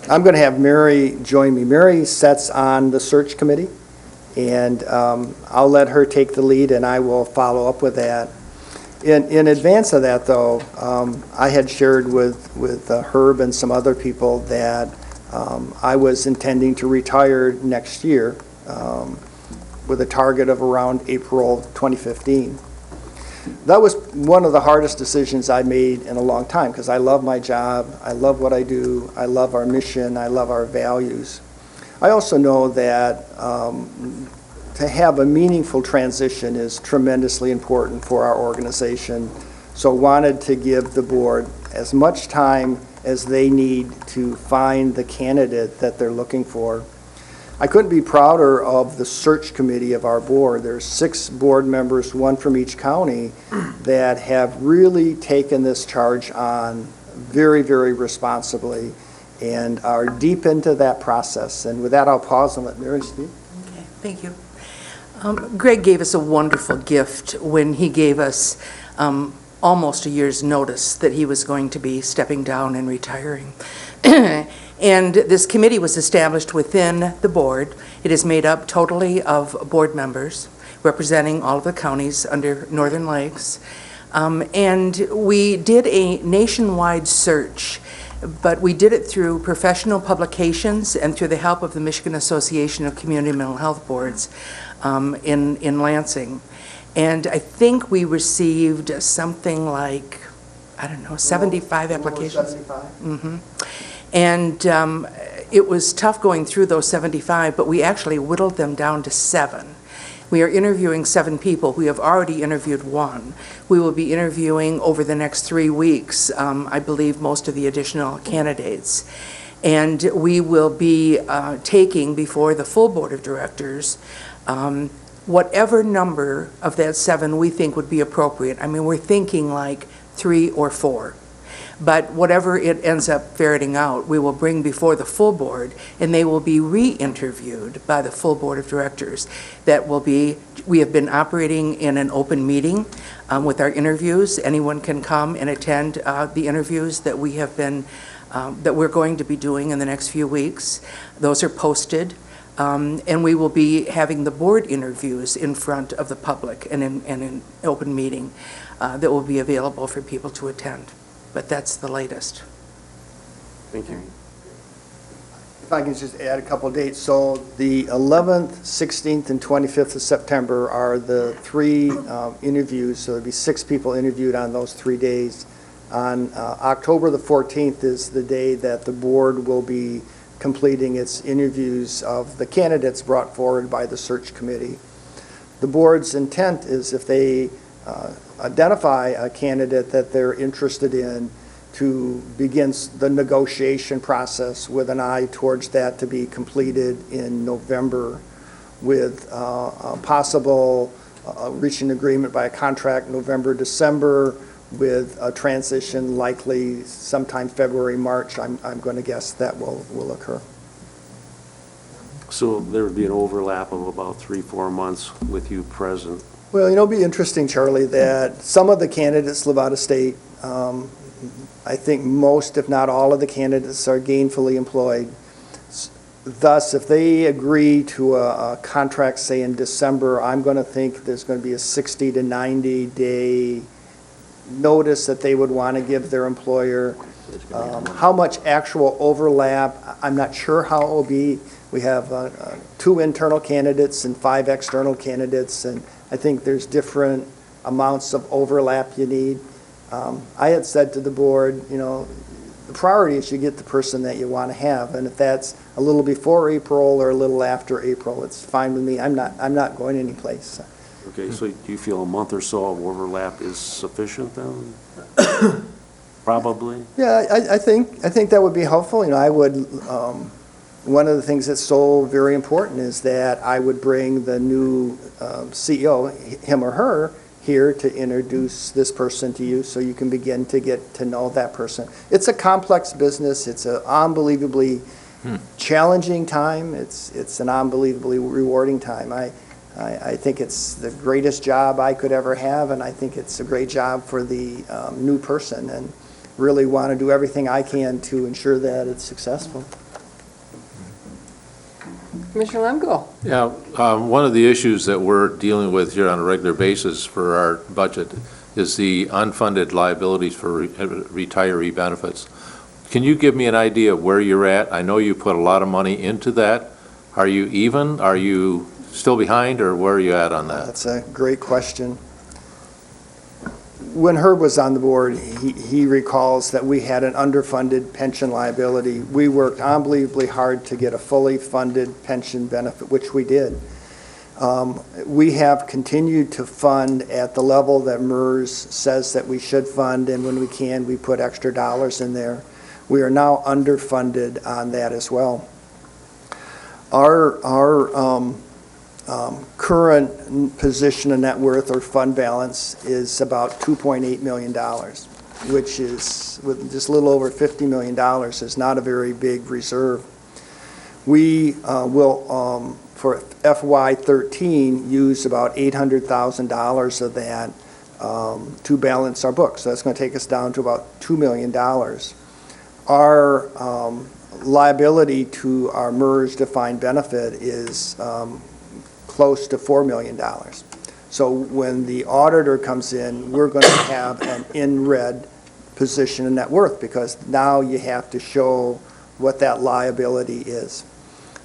going to have Mary join me. Mary sits on the search committee, and I'll let her take the lead, and I will follow up with that. In advance of that, though, I had shared with Herb and some other people that I was intending to retire next year with a target of around April 2015. That was one of the hardest decisions I made in a long time because I love my job, I love what I do, I love our mission, I love our values. I also know that to have a meaningful transition is tremendously important for our organization, so wanted to give the board as much time as they need to find the candidate that they're looking for. I couldn't be prouder of the search committee of our board. There's 6 board members, 1 from each county, that have really taken this charge on very, very responsibly and are deep into that process. And with that, I'll pause and let Mary speak. Okay, thank you. Greg gave us a wonderful gift when he gave us almost a year's notice that he was going to be stepping down and retiring. And this committee was established within the board. It is made up totally of board members representing all of the counties under Northern Lakes. And we did a nationwide search, but we did it through professional publications and through the help of the Michigan Association of Community Mental Health Boards in Lansing. And I think we received something like, I don't know, 75 applications. 75. Mm-hmm. And it was tough going through those 75, but we actually whittled them down to 7. We are interviewing 7 people. We have already interviewed 1. We will be interviewing over the next 3 weeks, I believe, most of the additional candidates. And we will be taking before the full Board of Directors whatever number of that 7 we think would be appropriate. I mean, we're thinking like 3 or 4. But whatever it ends up ferreting out, we will bring before the full board, and they will be re-interviewed by the full Board of Directors. That will be, we have been operating in an open meeting with our interviews. Anyone can come and attend the interviews that we have been, that we're going to be doing in the next few weeks. Those are posted. And we will be having the board interviews in front of the public and in an open meeting that will be available for people to attend. But that's the latest. Thank you. If I can just add a couple of dates. So the 11th, 16th, and 25th of September are the 3 interviews. So there'll be 6 people interviewed on those 3 days. On October the 14th is the day that the board will be completing its interviews of the candidates brought forward by the search committee. The board's intent is if they identify a candidate that they're interested in, to begin the negotiation process with an eye towards that to be completed in November with possible reaching agreement by a contract November, December, with a transition likely sometime February, March. I'm going to guess that will occur. So there would be an overlap of about 3-4 months with you present. Well, it'll be interesting, Charlie, that some of the candidates live out of state. I think most, if not all, of the candidates are gainfully employed. Thus, if they agree to a contract, say in December, I'm going to think there's going to be a 60 to 90 day notice that they would want to give their employer. How much actual overlap, I'm not sure how it will be. We have 2 internal candidates and 5 external candidates, and I think there's different amounts of overlap you need. I had said to the board, you know, the priority is you get the person that you want to have, and if that's a little before April or a little after April, it's fine with me. I'm not going anyplace. Okay, so do you feel a month or so of overlap is sufficient then? Probably? Yeah, I think that would be helpful. You know, I would, one of the things that's so very important is that I would bring the new CEO, him or her, here to introduce this person to you so you can begin to get to know that person. It's a complex business. It's an unbelievably challenging time. It's an unbelievably rewarding time. I think it's the greatest job I could ever have, and I think it's a great job for the new person, and really want to do everything I can to ensure that it's successful. Commissioner Lemko? Yeah, one of the issues that we're dealing with here on a regular basis for our budget is the unfunded liabilities for retiree benefits. Can you give me an idea of where you're at? I know you put a lot of money into that. Are you even? Are you still behind, or where are you at on that? That's a great question. When Herb was on the board, he recalls that we had an underfunded pension liability. We worked unbelievably hard to get a fully funded pension benefit, which we did. We have continued to fund at the level that MERS says that we should fund, and when we can, we put extra dollars in there. We are now underfunded on that as well. Our current position of net worth or fund balance is about $2.8 million, which is, with just a little over $50 million, is not a very big reserve. We will, for FY13, use about $800,000 of that to balance our books. So that's going to take us down to about $2 million. Our liability to our MERS defined benefit is close to $4 million. So when the auditor comes in, we're going to have an in red position in net worth, because now you have to show what that liability is.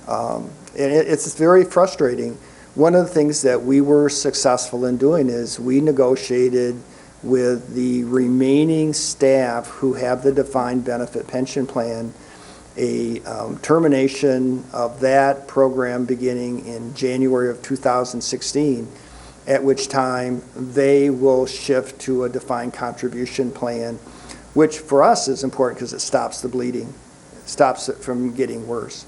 And it's very frustrating. One of the things that we were successful in doing is we negotiated with the remaining staff who have the defined benefit pension plan a termination of that program beginning in January of 2016, at which time they will shift to a defined contribution plan, which for us is important because it stops the bleeding, it stops it from getting worse.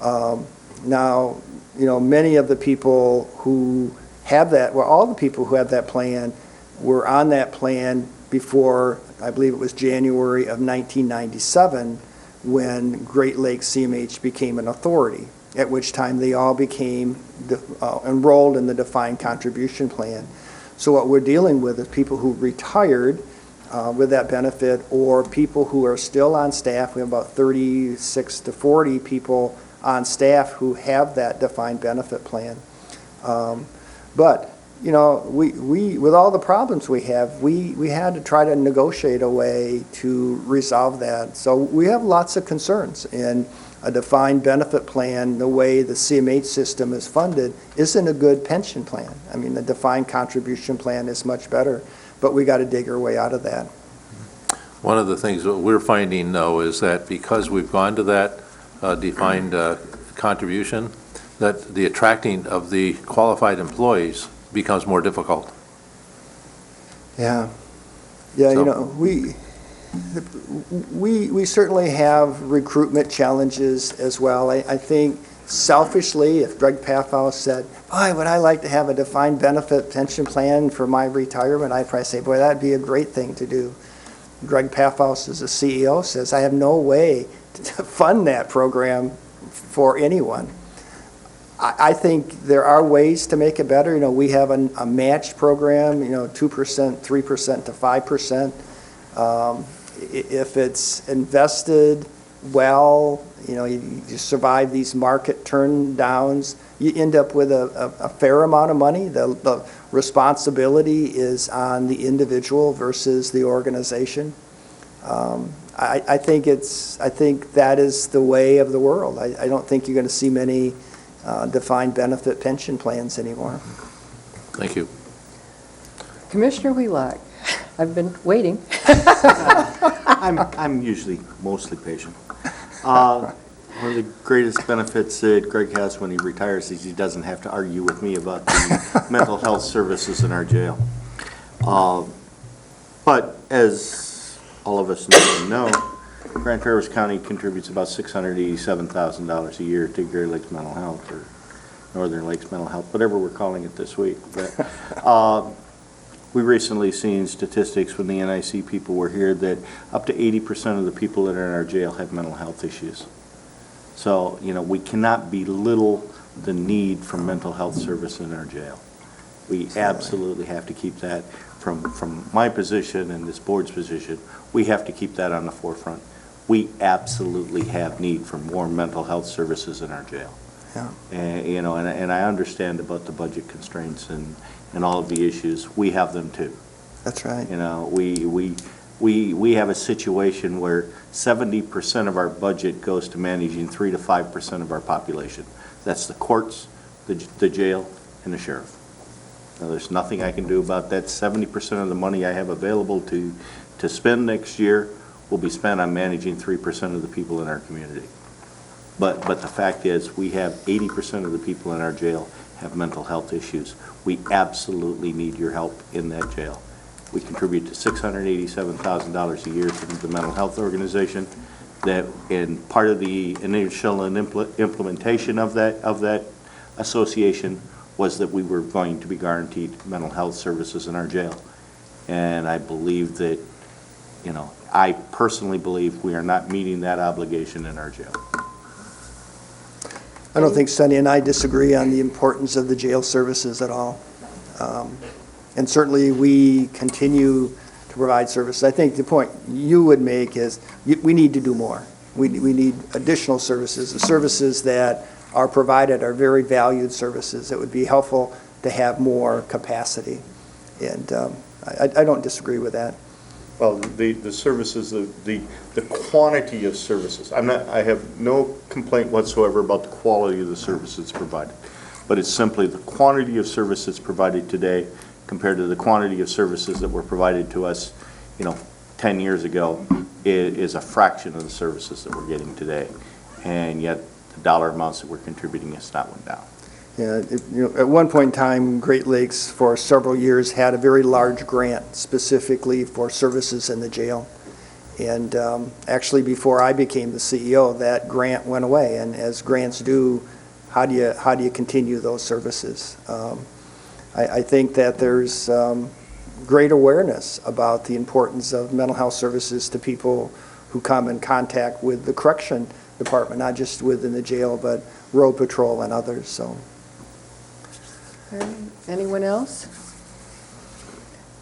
Now, many of the people who have that, well, all the people who have that plan were on that plan before, I believe it was January of 1997, when Great Lakes CMH became an authority, at which time they all became enrolled in the defined contribution plan. So what we're dealing with is people who retired with that benefit, or people who are still on staff. We have about 36 to 40 people on staff who have that defined benefit plan. But we with all the problems we have, we had to try to negotiate a way to resolve that. So we have lots of concerns, and a defined benefit plan, the way the CMH system is funded, isn't a good pension plan. I mean, the defined contribution plan is much better, but we got to dig our way out of that. One of the things that we're finding, though, is that because we've gone to that defined contribution, that the attracting of the qualified employees becomes more difficult. Yeah, so, we certainly have recruitment challenges as well. I think selfishly, if Greg Paffhouse said, boy, would I like to have a defined benefit pension plan for my retirement, I'd probably say, boy, that'd be a great thing to do. Greg Paffhouse, as the CEO, says, I have no way to fund that program for anyone. I think there are ways to make it better. We have a matched program, 2%, 3% to 5%. If it's invested well, you survive these market turn downs, you end up with a fair amount of money. The responsibility is on the individual versus the organization. I think that is the way of the world. I don't think you're going to see many defined benefit pension plans anymore. Thank you. Commissioner Wheelock, I've been waiting. I'm usually mostly patient. One of the greatest benefits that Greg has when he retires is he doesn't have to argue with me about the mental health services in our jail. But as all of us know, Grand Traverse County contributes about $687,000 a year to Great Lakes Mental Health, or Northern Lakes Mental Health, whatever we're calling it this week. But we recently seen statistics when the NIC people were here that up to 80% of the people that are in our jail have mental health issues. So, we cannot belittle the need for mental health service in our jail. We absolutely have to keep that, from my position and this board's position, we have to keep that on the forefront. We absolutely have need for more mental health services in our jail. Yeah. And I understand about the budget constraints and all of the issues. We have them too. That's right. We have a situation where 70% of our budget goes to managing 3 to 5% of our population. That's the courts, the jail, and the sheriff. Now, there's nothing I can do about that. 70% of the money I have available to spend next year will be spent on managing 3% of the people in our community. But the fact is, we have 80% of the people in our jail have mental health issues. We absolutely need your help in that jail. We contribute to $687,000 a year to the mental health organization. That, in part of the initial implementation of that association was that we were going to be guaranteed mental health services in our jail. And I believe that, I personally believe we are not meeting that obligation in our jail. I don't think Sunny and I disagree on the importance of the jail services at all. And certainly we continue to provide services. I think the point you would make is we need to do more. We need additional services. The services that are provided are very valued services. It would be helpful to have more capacity. And I don't disagree with that. Well, the services, the quantity of services. I have no complaint whatsoever about the quality of the services provided, but it's simply the quantity of services provided today compared to the quantity of services that were provided to us, 10 years ago, is a fraction of the services that we're getting today. and yet the dollar amounts that we're contributing has not went down. Yeah, at one point in time, Great Lakes for several years had a very large grant specifically for services in the jail. And actually, before I became the CEO, that grant went away. And as grants do, how do you continue those services? I think that there's great awareness about the importance of mental health services to people who come in contact with the correction department, not just within the jail, but road patrol and others. So. All right. Anyone else?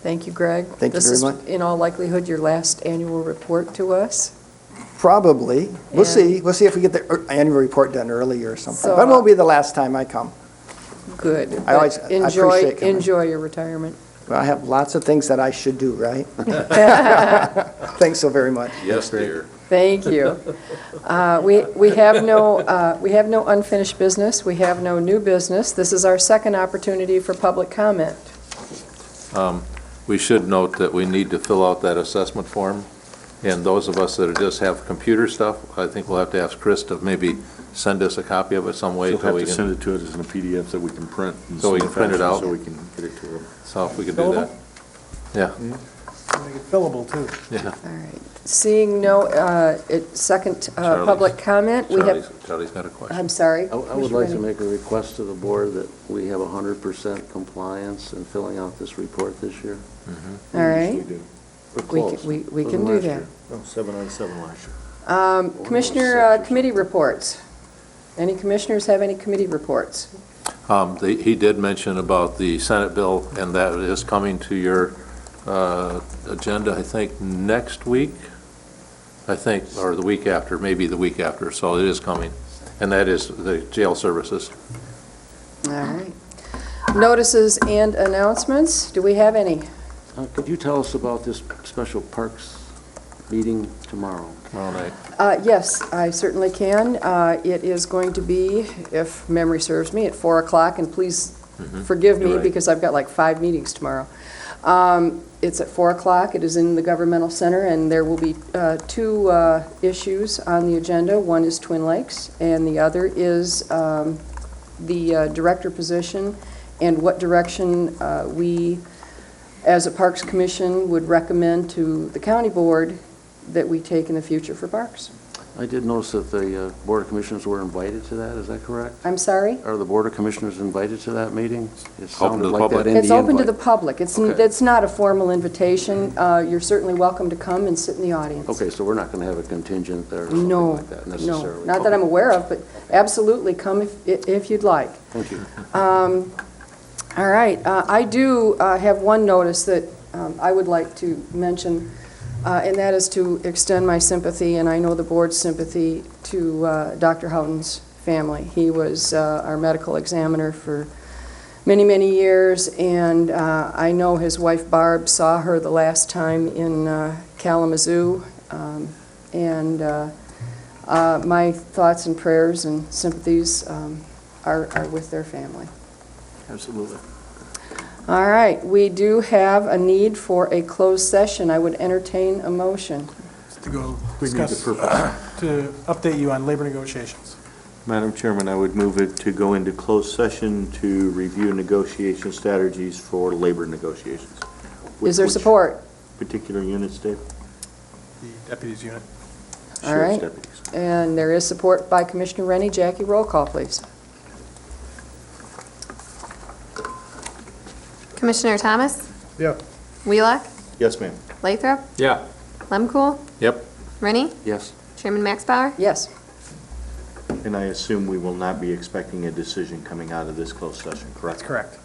Thank you, Greg. Thank you very much. This is, in all likelihood, your last annual report to us. Probably. We'll And- see. We'll see if we get the annual report done earlier or something. So, That won't be the last time I come. Good. I always- But I appreciate coming. enjoy your retirement. Well, I have lots of things that I should do, right? Thanks so very much. Yes, dear. Thank you. We have no unfinished business. We have no new business. This is our second opportunity for public comment. We should note that we need to fill out that assessment form, and those of us that just have computer stuff, I think we'll have to ask Chris to maybe send us a copy of it some way. You'll so have we to can- send it to us in a PDF that we can print. in So we some can print it fashion out? So we can get it to them. So if we could do that. Yeah, Make it fillable, too. yeah. All right. Seeing no second Charlie's- public comment, we have, Charlie's got a question. I'm sorry. I would Commissioner like to Rennie. make a request to the board that we have 100% compliance in filling out this report this year. All right. We're We close. can- we Better can than do last that. year. No, 7 out of 7 last year. Commissioner committee reports. Any commissioners have any committee reports? He did mention about the Senate bill, and that is coming to your agenda, I think, next week, I think, or the week after, maybe the week after, so it is coming, and that is the jail services. All right. Notices and announcements, do we have any? Could you tell us about this special parks meeting tomorrow? Tomorrow night. Yes, I certainly can. It is going to be, if memory serves me, at 4 o'clock, and please forgive me You're right. because I've got like 5 meetings tomorrow. It's at 4 o'clock. It is in the Governmental Center, and there will be 2 issues on the agenda. One is Twin Lakes, and the other is the director position and what direction we, as a Parks Commission, would recommend to the county board that we take in the future for parks. I did notice that the Board of Commissioners were invited to that, is that correct? I'm sorry? Are the Board of Commissioners invited to that meeting? It Open sounded to the like public. that in the It's open to the invite. public. It's Okay. not a formal invitation. You're certainly welcome to come and sit in the audience. Okay, so we're not going to have a contingent there or something No, like that no, necessarily? not that I'm Okay. aware of, but absolutely come if you'd like. Thank you. All right, I do have one notice that I would like to mention, and that is to extend my sympathy, and I know the board's sympathy, to Dr. Houghton's family. He was our medical examiner for many, many years, and I know his wife Barb saw her the last time in Kalamazoo, and my thoughts and prayers and sympathies are with their family. Absolutely. All right, we do have a need for a closed session. I would entertain a motion. To go We need discuss, the purpose. to update you on labor negotiations. Madam Chairman, I would move it to go into closed session to review negotiation strategies for labor negotiations. Is there Which support? particular units, Dave? The deputies unit. All Sheriff's right. deputies. And there is support by Commissioner Rennie. Jackie, roll call, please. Commissioner Thomas? Yep. Wheelock? Yes, ma'am. Lathrop? Yeah. Lemcool? Yep. Rennie? Yes. Chairman Max Bauer? Yes. And I assume we will not be expecting a decision coming out of this closed session, correct? Correct.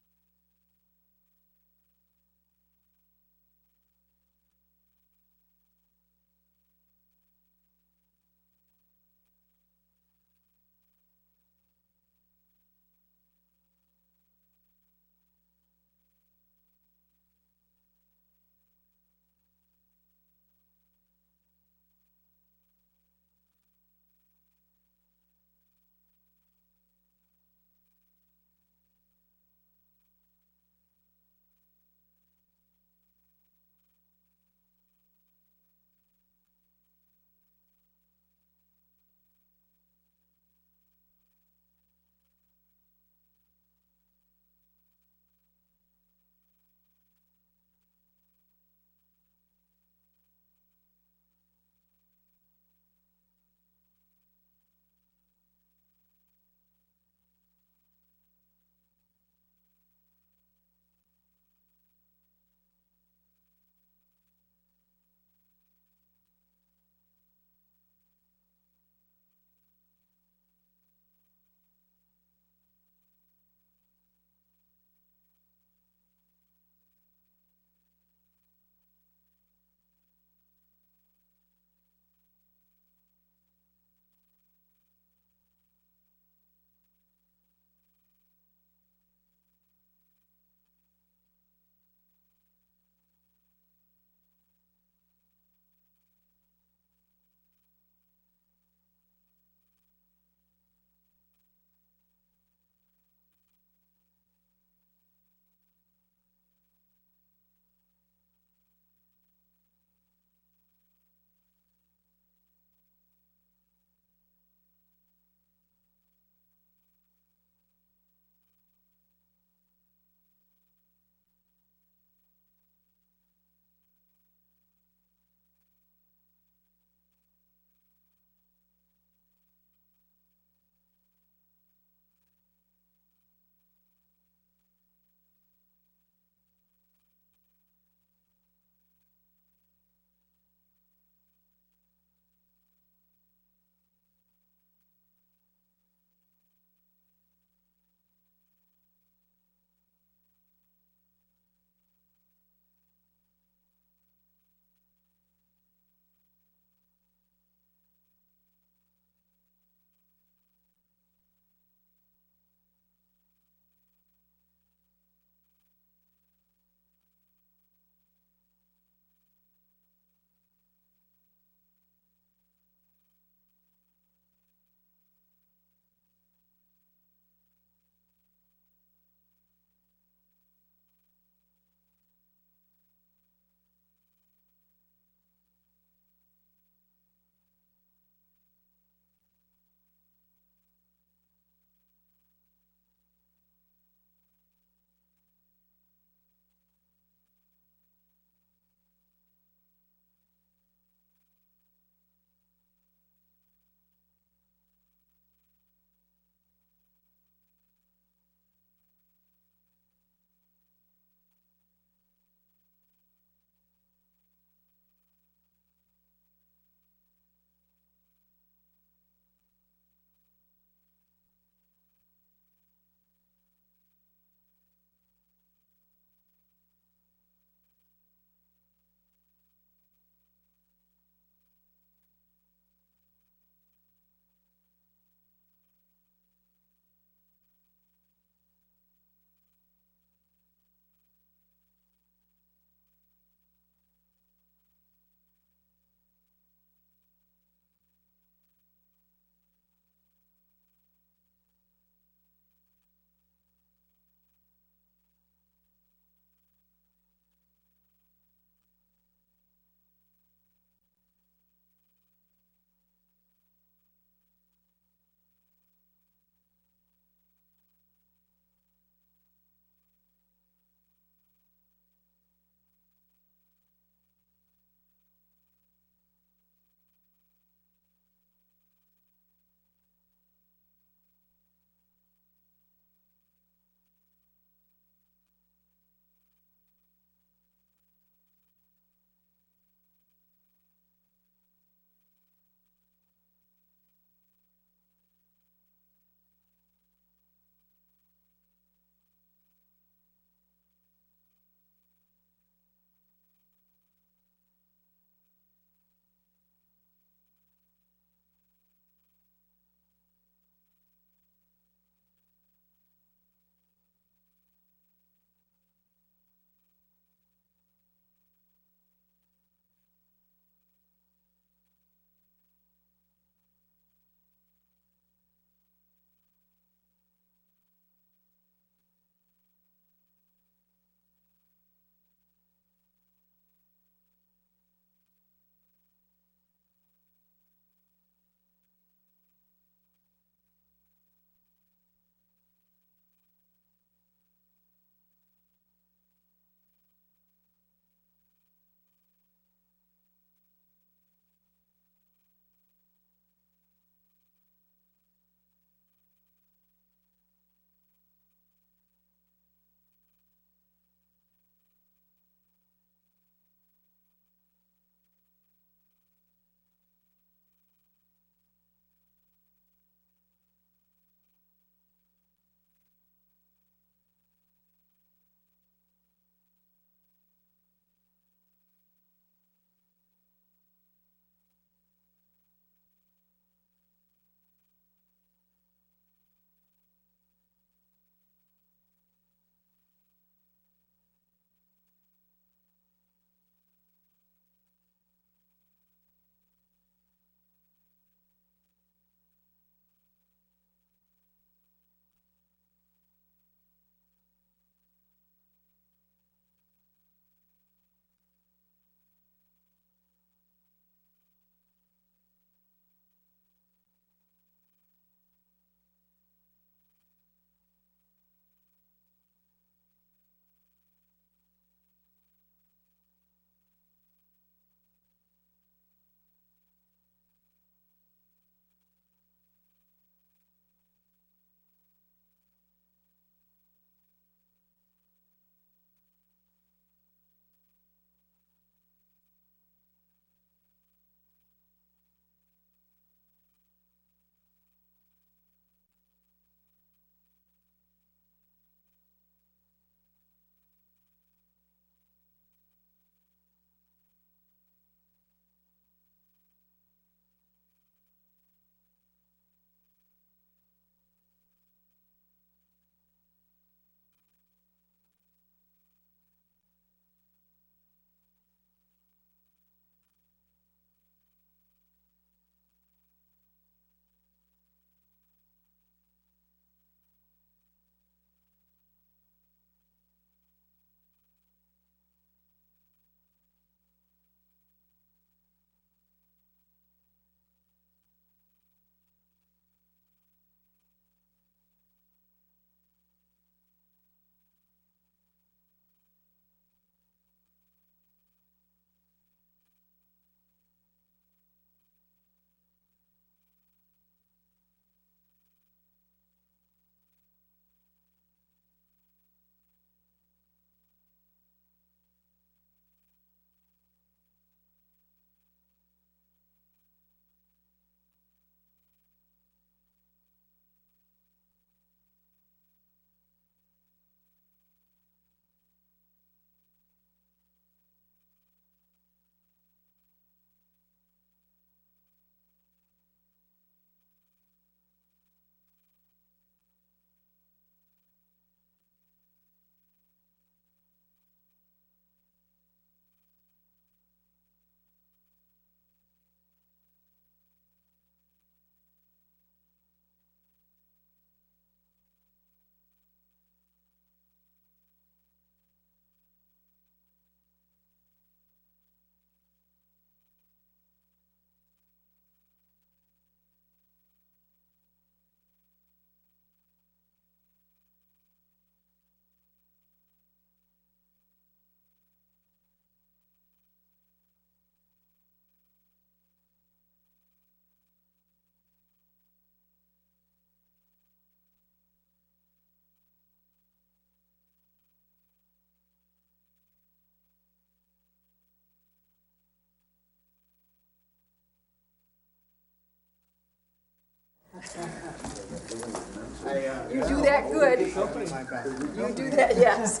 You do that good. You do that, yes.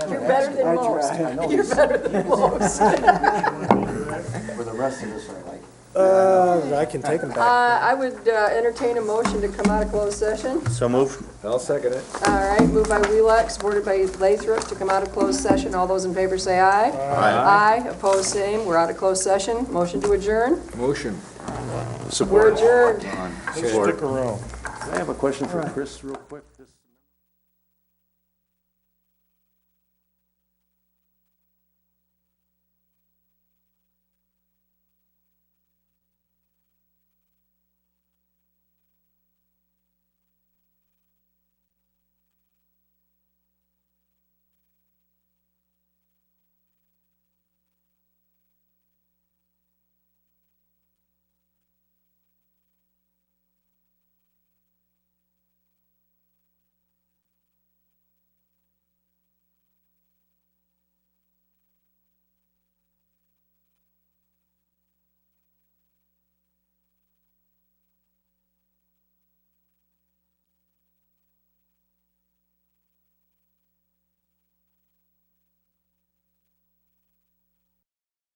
You're better than most. You're better than most. For the rest of us are like. I can take them back. I would entertain a motion to come out of closed session. So move. I'll second it. All right, moved by Wheelock, supported by Lathrop to come out of closed session. All those in favor say aye. Aye. Opposed, same. We're out of closed session. Motion to adjourn. Motion. We're adjourned. Support. I have a question for Chris real quick.